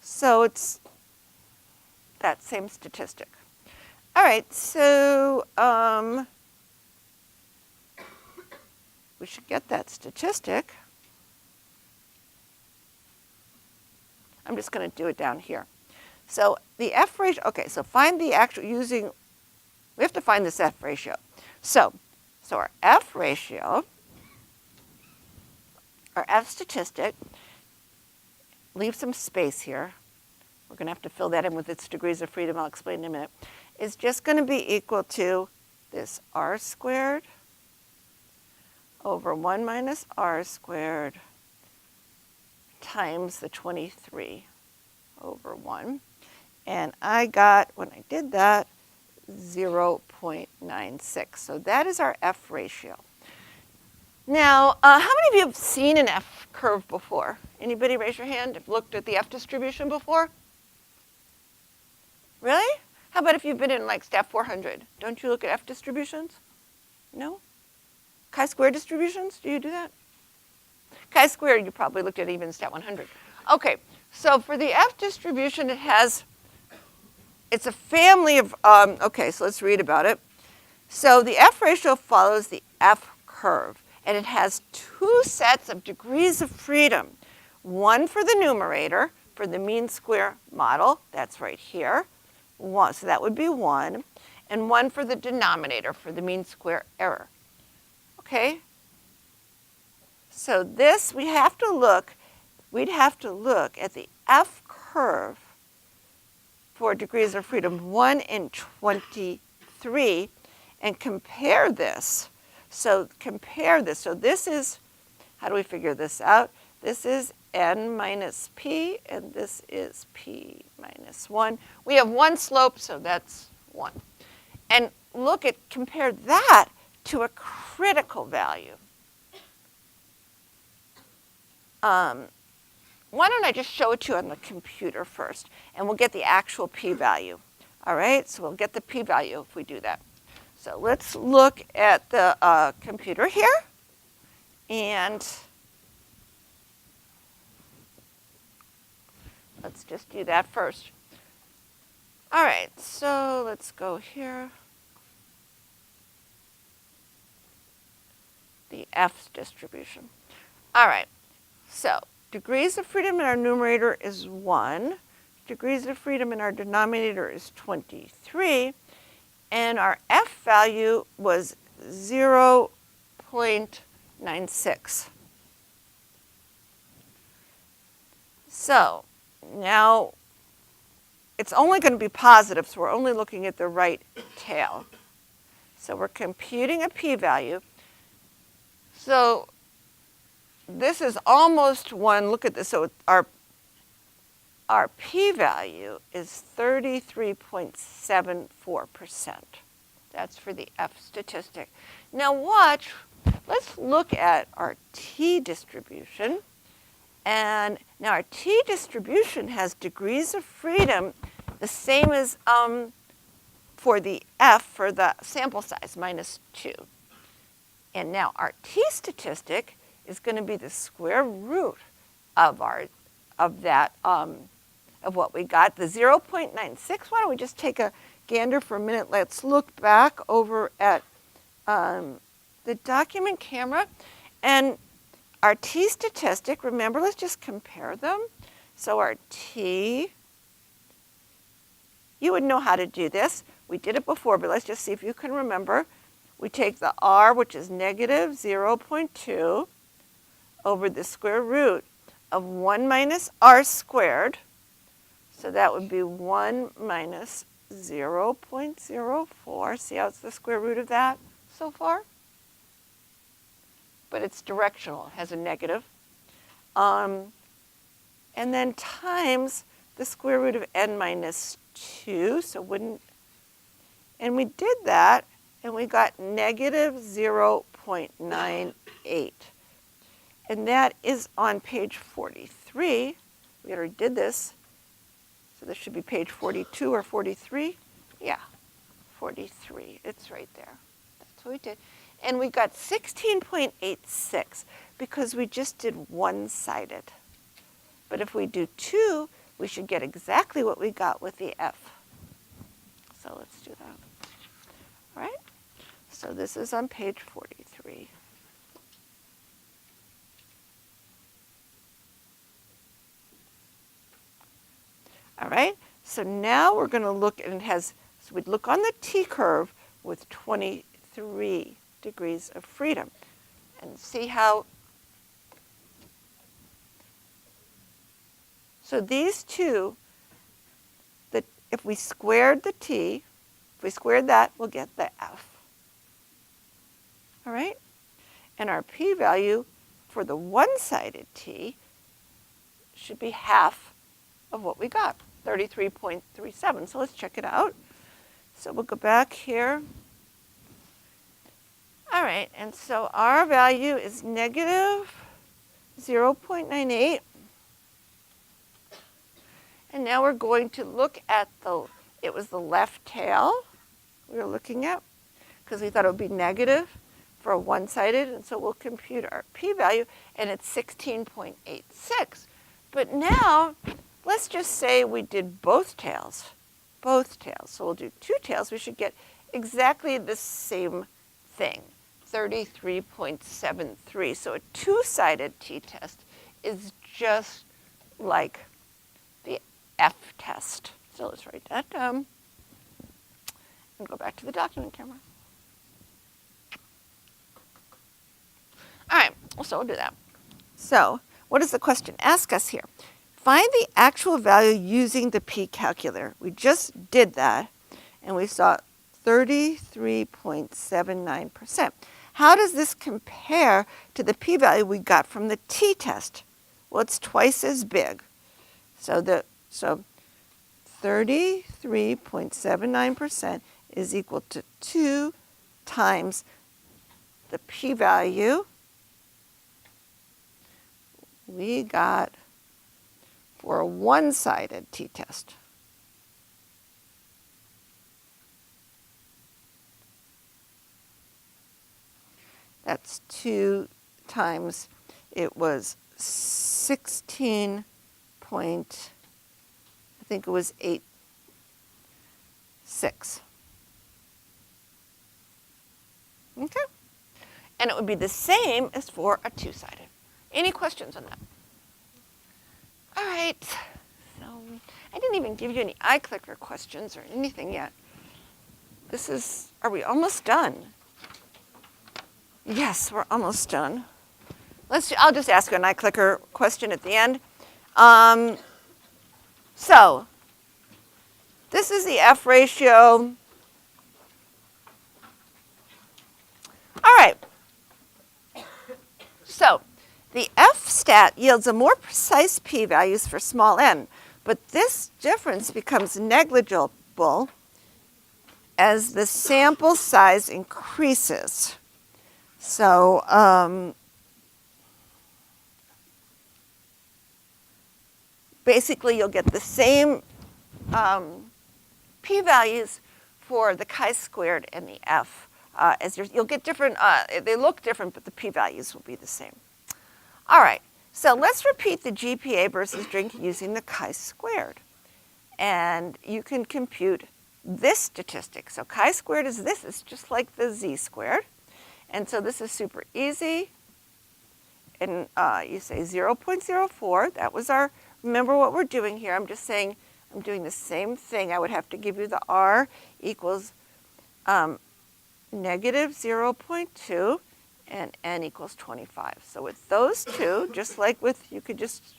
So it's that same statistic. All right, so we should get that statistic. I'm just going to do it down here. So the F ratio, okay, so find the actual we have to find this F ratio. So our F ratio, our F statistic, leave some space here. We're going to have to fill that in with its degrees of freedom. I'll explain in a minute. Is just going to be equal to this r squared over 1 minus r squared times the 23 over 1. And I got, when I did that, 0.96. So that is our F ratio. Now, how many of you have seen an F curve before? Anybody raise your hand? Have looked at the F distribution before? Really? How about if you've been in like Stat 400? Don't you look at F distributions? No? Chi-square distributions? Do you do that? Chi-square, you probably looked at even in Stat 100. Okay, so for the F distribution, it's a family of, okay, so let's read about it. So the F ratio follows the F curve, and it has 2 sets of degrees of freedom. One for the numerator, for the mean square model, that's right here. So that would be 1, and 1 for the denominator, for the mean square error. Okay? So this, we'd have to look at the F curve for degrees of freedom 1 and 23 and compare this. So compare this. So this is, how do we figure this out? This is n minus p, and this is p minus 1. We have one slope, so that's 1. And compare that to a critical value. Why don't I just show it to you on the computer first, and we'll get the actual p-value. All right, so we'll get the p-value if we do that. So let's look at the computer here, and let's just do that first. All right, so let's go here. The F distribution. All right, so degrees of freedom in our numerator is 1. Degrees of freedom in our denominator is 23. And our F value was 0.96. So now it's only going to be positive, so we're only looking at the right tail. So we're computing a p-value. So this is almost 1. Look at this. So our p-value is 33.74%. That's for the F statistic. Now watch, let's look at our T distribution. And now our T distribution has degrees of freedom the same as for the F for the sample size, -2. And now our T statistic is going to be the square root of what we got, the 0.96. Why don't we just take a gander for a minute? Let's look back over at the document camera. And our T statistic, remember, let's just compare them. So our T, you would know how to do this. We did it before, but let's just see if you can remember. We take the R, which is negative 0.2, over the square root of 1 minus R squared. So that would be 1 minus 0.04. See how it's the square root of that so far? But it's directional, it has a negative. And then times the square root of n minus 2, so and we did that, and we got negative 0.98. And that is on page 43. We already did this. So this should be page 42 or 43. Yeah, 43. It's right there. That's what we did. And we got 16.86 because we just did one-sided. But if we do 2, we should get exactly what we got with the F. So let's do that. All right? So this is on page 43. All right, so now we're going to look, and it has, so we'd look on the T curve with 23 degrees of freedom and see how, so these two, if we squared the T, if we squared that, we'll get the F. All right, and our p-value for the one-sided T should be half of what we got. 33.37. So let's check it out. So we'll go back here. All right, and so our value is negative 0.98. And now we're going to look at it was the left tail we were looking at, because we thought it would be negative for a one-sided, and so we'll compute our p-value, and it's 16.86. But now, let's just say we did both tails. So we'll do 2 tails. We should get exactly the same thing, 33.73. So a 2-sided t-test is just like the F-test. So let's write that down and go back to the document camera. All right, so we'll do that. So what does the question ask us here? Find the actual value using the p-calculator. We just did that, and we saw 33.79%. How does this compare to the p-value we got from the t-test? Well, it's twice as big. So 33.79% is equal to 2 times the p-value we got for a one-sided t-test. That's 2 times, it was 16 point, I think it was 8.6. Okay? And it would be the same as for a two-sided. Any questions on that? All right. So I didn't even give you any iClicker questions or anything yet. Are we almost done? Yes, we're almost done. I'll just ask you an iClicker question at the end. So this is the F ratio. All right. So the F-stat yields a more precise p-values for small n, but this difference becomes negligible as the sample size increases. So basically you'll get the same p-values for the chi-squared and the F. You'll get different, they look different, but the p-values will be the same. All right, so let's repeat the GPA versus drink using the chi-squared. And you can compute this statistic. So chi-squared is this, it's just like the z-squared. And so this is super easy. And you say 0.04, that was remember what we're doing here. I'm just saying, I'm doing the same thing. I would have to give you the R equals negative 0.2 and n equals 25. So with those two, just like you could just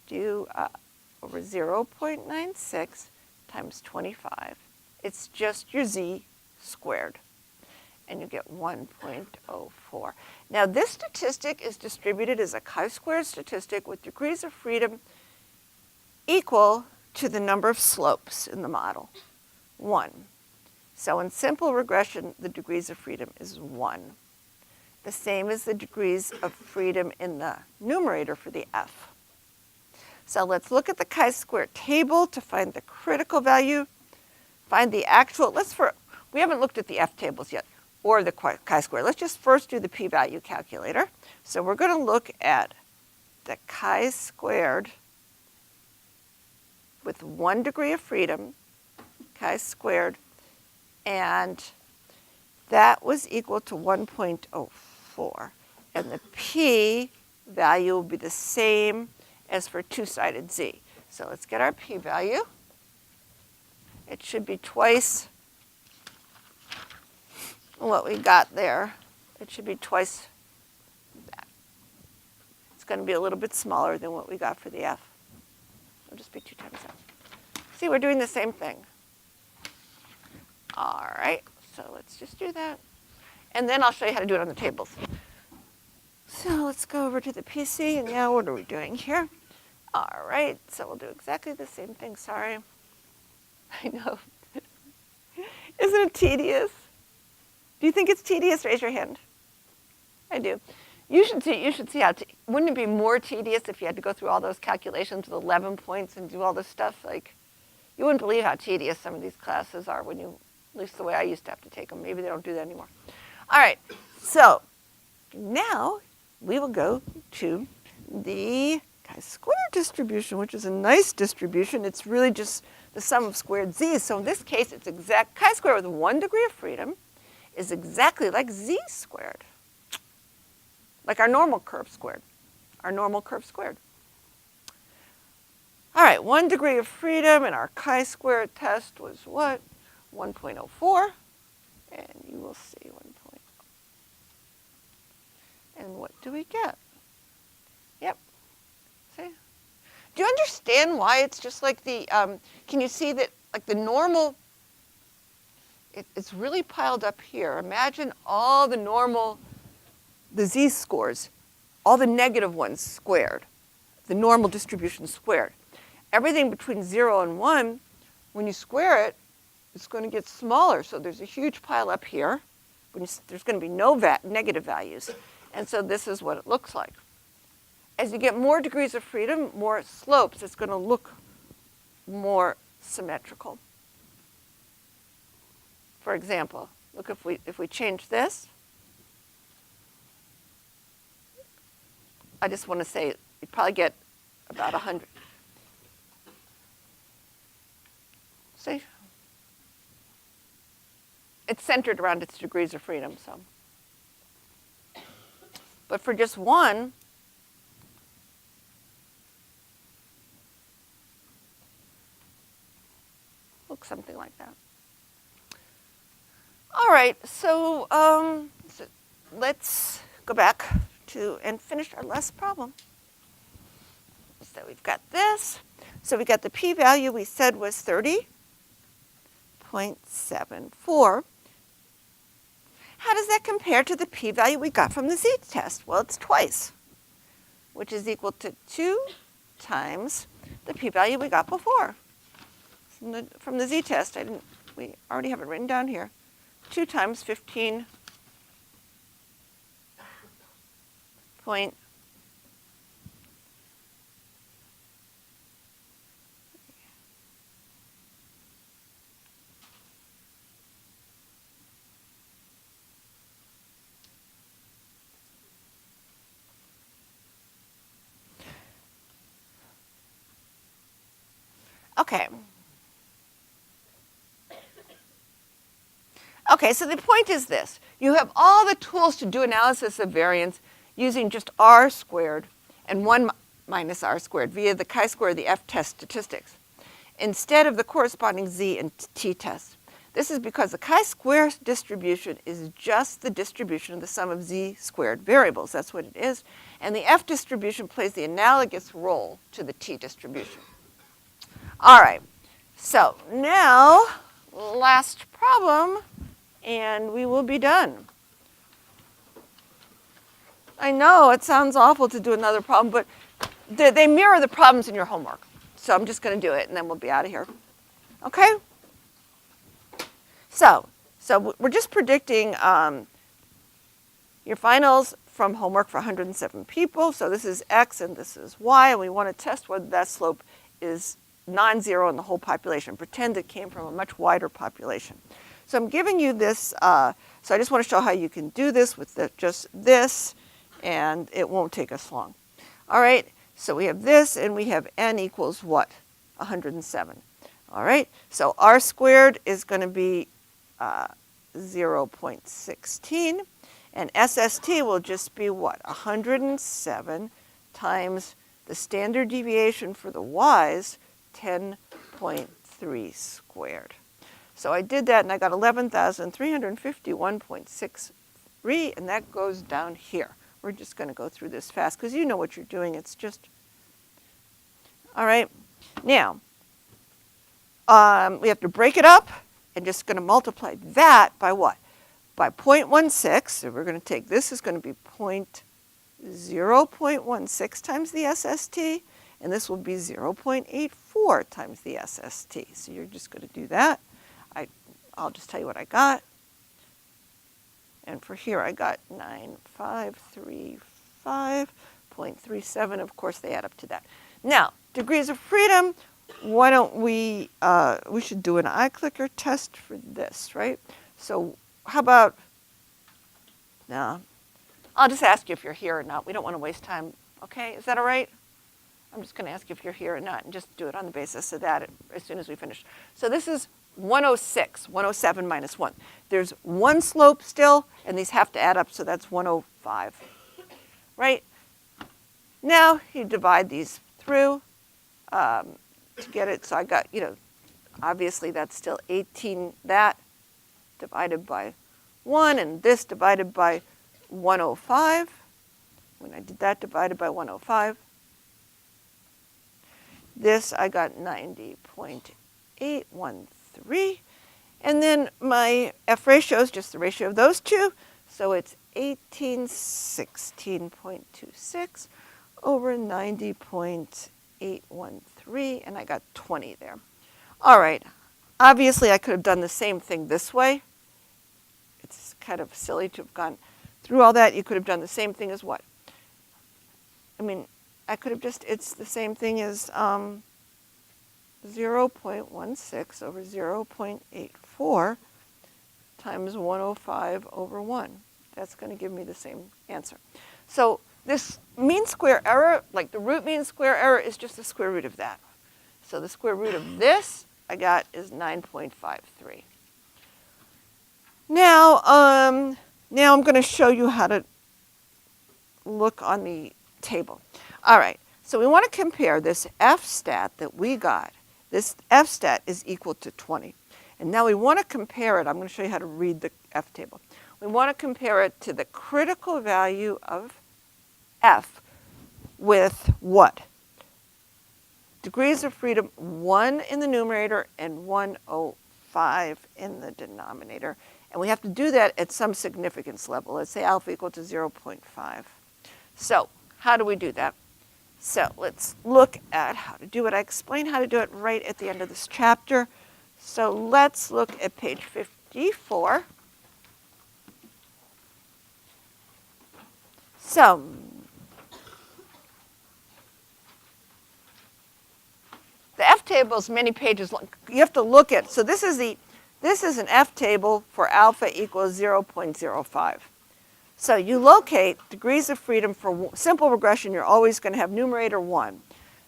do over 0.96 times 25. It's just your z squared, and you get 1.04. Now this statistic is distributed as a chi-squared statistic with degrees of freedom equal to the number of slopes in the model, 1. So in simple regression, the degrees of freedom is 1. The same as the degrees of freedom in the numerator for the F. So let's look at the chi-square table to find the critical value, find the actual, we haven't looked at the F tables yet, or the chi-square. Let's just first do the p-value calculator. So we're going to look at the chi-squared with 1 degree of freedom, chi-squared, and that was equal to 1.04. And the p-value will be the same as for two-sided z. So let's get our p-value. It should be twice what we got there. It should be twice that. It's going to be a little bit smaller than what we got for the F. It'll just be 2 times that. See, we're doing the same thing. All right, so let's just do that. And then I'll show you how to do it on the tables. So let's go over to the PC, and now what are we doing here? All right, so we'll do exactly the same thing. Sorry. I know. Isn't it tedious? Do you think it's tedious? Raise your hand. I do. You should see how, wouldn't it be more tedious if you had to go through all those calculations with 11 points and do all this stuff? Like, you wouldn't believe how tedious some of these classes are when you, at least the way I used to have to take them. Maybe they don't do that anymore. All right, so now we will go to the chi-square distribution, which is a nice distribution. It's really just the sum of squared z's. So in this case, it's exact chi-square with 1 degree of freedom is exactly like z squared, like our normal curve squared, our normal curve squared. All right, 1 degree of freedom, and our chi-square test was what? 1.04, and you will see 1. And what do we get? Yep. See? Do you understand why it's just like the, can you see that like the normal, it's really piled up here. Imagine all the normal, the z-scores, all the negative ones squared, the normal distribution squared. Everything between 0 and 1, when you square it, is going to get smaller. So there's a huge pile up here. There's going to be no negative values. And so this is what it looks like. As you get more degrees of freedom, more slopes, it's going to look more symmetrical. For example, look, if we change this, I just want to say you'd probably get about 100. See? It's centered around its degrees of freedom, so. But for just one, looks something like that. All right, so let's go back and finish our last problem. So we've got this. So we got the p-value we said was 30.74. How does that compare to the p-value we got from the z-test? Well, it's twice, which is equal to 2 times the p-value we got before. From the z-test, we already have it written down here. 2 times 15. Okay, so the point is this. You have all the tools to do analysis of variance using just r squared and 1 minus r squared via the chi-square of the F-test statistics, instead of the corresponding z and t-test. This is because the chi-square distribution is just the distribution of the sum of z-squared variables. That's what it is. And the F distribution plays the analogous role to the t distribution. All right, so now, last problem, and we will be done. I know it sounds awful to do another problem, but they mirror the problems in your homework. So I'm just going to do it, and then we'll be out of here. Okay? So we're just predicting your finals from homework for 107 people. So this is X and this is Y, and we want to test whether that slope is non-zero in the whole population. Pretend it came from a much wider population. So I'm giving you this, so I just want to show how you can do this with just this, and it won't take us long. All right, so we have this, and we have n equals what? 107. All right, so r squared is going to be 0.16, and SST will just be what? 107 times the standard deviation for the y's, 10.3 squared. So I did that, and I got 11,351.63, and that goes down here. We're just going to go through this fast, because you know what you're doing. It's just, all right. Now, we have to break it up, and just going to multiply that by what? By 0.16. So we're going to take this is going to be 0.16 times the SST, and this will be 0.84 times the SST. So you're just going to do that. I'll just tell you what I got. And for here, I got 9535.37. Of course, they add up to that. Now, degrees of freedom, why don't we should do an iClicker test for this, right? So how about, no, I'll just ask you if you're here or not. We don't want to waste time, okay? Is that all right? I'm just going to ask you if you're here or not, and just do it on the basis of that as soon as we finish. So this is 106, 107 minus 1. There's one slope still, and these have to add up, so that's 105, right? Now you divide these through to get it. So I got, obviously that's still 18, that divided by 1, and this divided by 105. When I did that divided by 105, this I got 90.813. And then my F ratio is just the ratio of those two. So it's 1816.26 over 90.813, and I got 20 there. All right, obviously I could have done the same thing this way. It's kind of silly to have gone through all that. You could have done the same thing as what? I mean, I could have just, it's the same thing as 0.16 over 0.84 times 105 over 1. That's going to give me the same answer. So this mean square error, like the root mean square error, is just the square root of that. So the square root of this I got is 9.53. Now I'm going to show you how to look on the table. All right, so we want to compare this F-stat that we got. This F-stat is equal to 20. And now we want to compare it. I'm going to show you how to read the F table. We want to compare it to the critical value of F with what? Degrees of freedom 1 in the numerator and 105 in the denominator. And we have to do that at some significance level. Let's say alpha equal to 0.5. So how do we do that? So let's look at how to do it. I explain how to do it right at the end of this chapter. So let's look at page 54. So the F table is many pages long. You have to look at, so this is an F table for alpha equals 0.05. So you locate degrees of freedom for simple regression. You're always going to have numerator 1.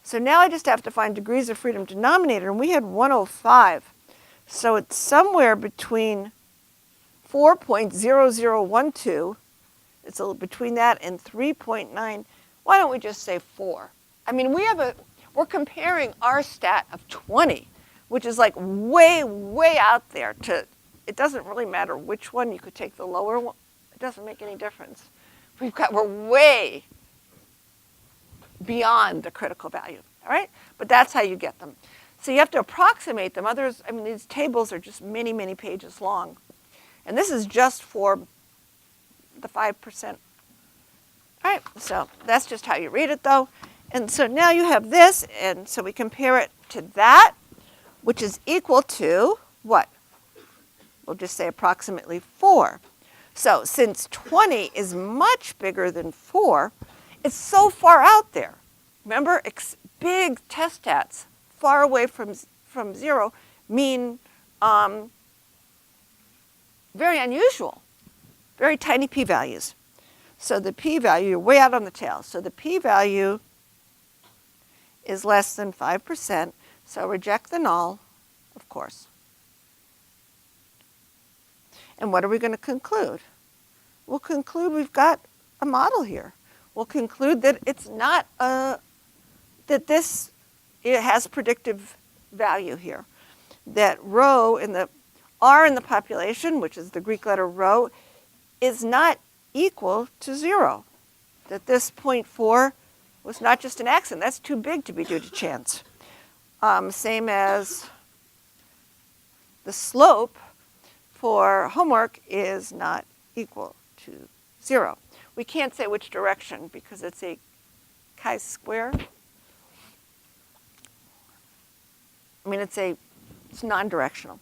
So now I just have to find degrees of freedom denominator, and we had 105. So it's somewhere between 4.0012. It's between that and 3.9. Why don't we just say 4? I mean, we're comparing our stat of 20, which is like way, way out there. It doesn't really matter which one. You could take the lower one. It doesn't make any difference. We're way beyond the critical value, all right? But that's how you get them. So you have to approximate them. Others, I mean, these tables are just many, many pages long. And this is just for the 5%. All right, so that's just how you read it, though. And so now you have this, and so we compare it to that, which is equal to what? We'll just say approximately 4. So since 20 is much bigger than 4, it's so far out there. Remember, big test stats far away from 0 mean very unusual, very tiny p-values. So the p-value, you're way out on the tail. So the p-value is less than 5%. So reject the null, of course. And what are we going to conclude? We'll conclude we've got a model here. We'll conclude that it's not it has predictive value here. That rho in the R in the population, which is the Greek letter rho, is not equal to 0. That this 0.4 was not just an accident. That's too big to be due to chance. Same as the slope for homework is not equal to 0. We can't say which direction because it's a chi-square. I mean, it's non-directional.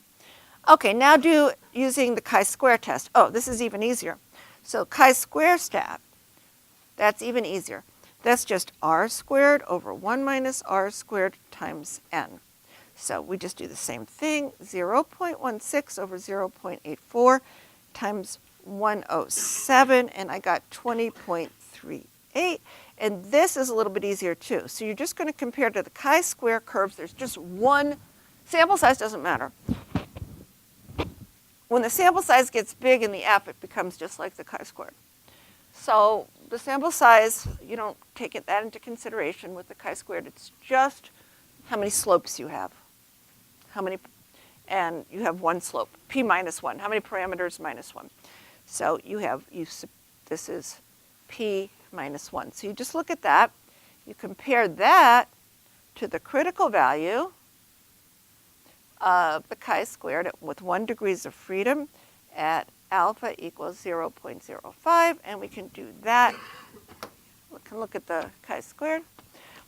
Okay, now do using the chi-square test. Oh, this is even easier. So chi-square stat, that's even easier. That's just r squared over 1 minus r squared times n. So we just do the same thing, 0.16 over 0.84 times 107, and I got 20.38. And this is a little bit easier too. So you're just going to compare to the chi-square curves. There's just one. Sample size doesn't matter. When the sample size gets big in the F, it becomes just like the chi-square. So the sample size, you don't take that into consideration with the chi-squared. It's just how many slopes you have. And you have one slope, p minus 1. How many parameters? Minus 1. So this is p minus 1. So you just look at that. You compare that to the critical value of the chi-squared with 1 degrees of freedom at alpha equals 0.05, and we can do that. We can look at the chi-squared.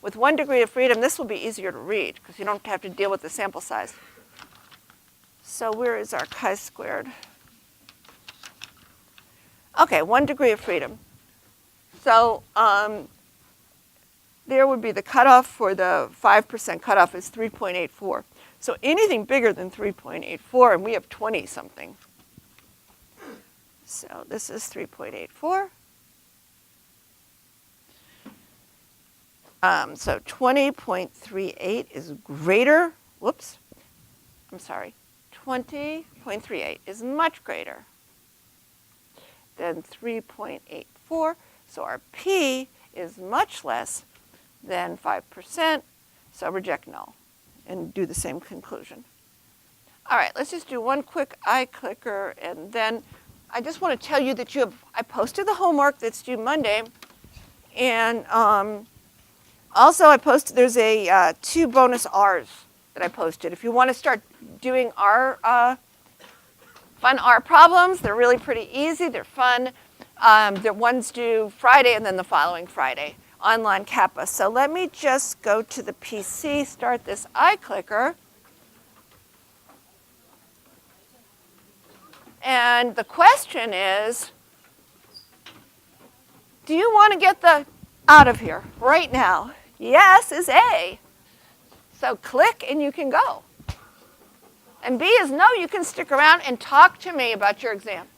With 1 degree of freedom, this will be easier to read because you don't have to deal with the sample size. So where is our chi-squared? Okay, 1 degree of freedom. So there would be the cutoff for the 5% cutoff is 3.84. So anything bigger than 3.84, and we have 20 something. So this is 3.84. So 20.38 is greater. Whoops. I'm sorry. 20.38 is much greater than 3.84. So our P is much less than 5%. So reject null and do the same conclusion. All right, let's just do one quick eye clicker, and then I just want to tell you that I posted the homework that's due Monday, and also I posted, there's 2 bonus R's that I posted. If you want to start doing fun R problems, they're really pretty easy, they're fun. The one's due Friday and then the following Friday, online Kappa. So let me just go to the PC, start this eye clicker. And the question is, do you want to get out of here right now? Yes is A. So click and you can go. And B is no, you can stick around and talk to me about your exam.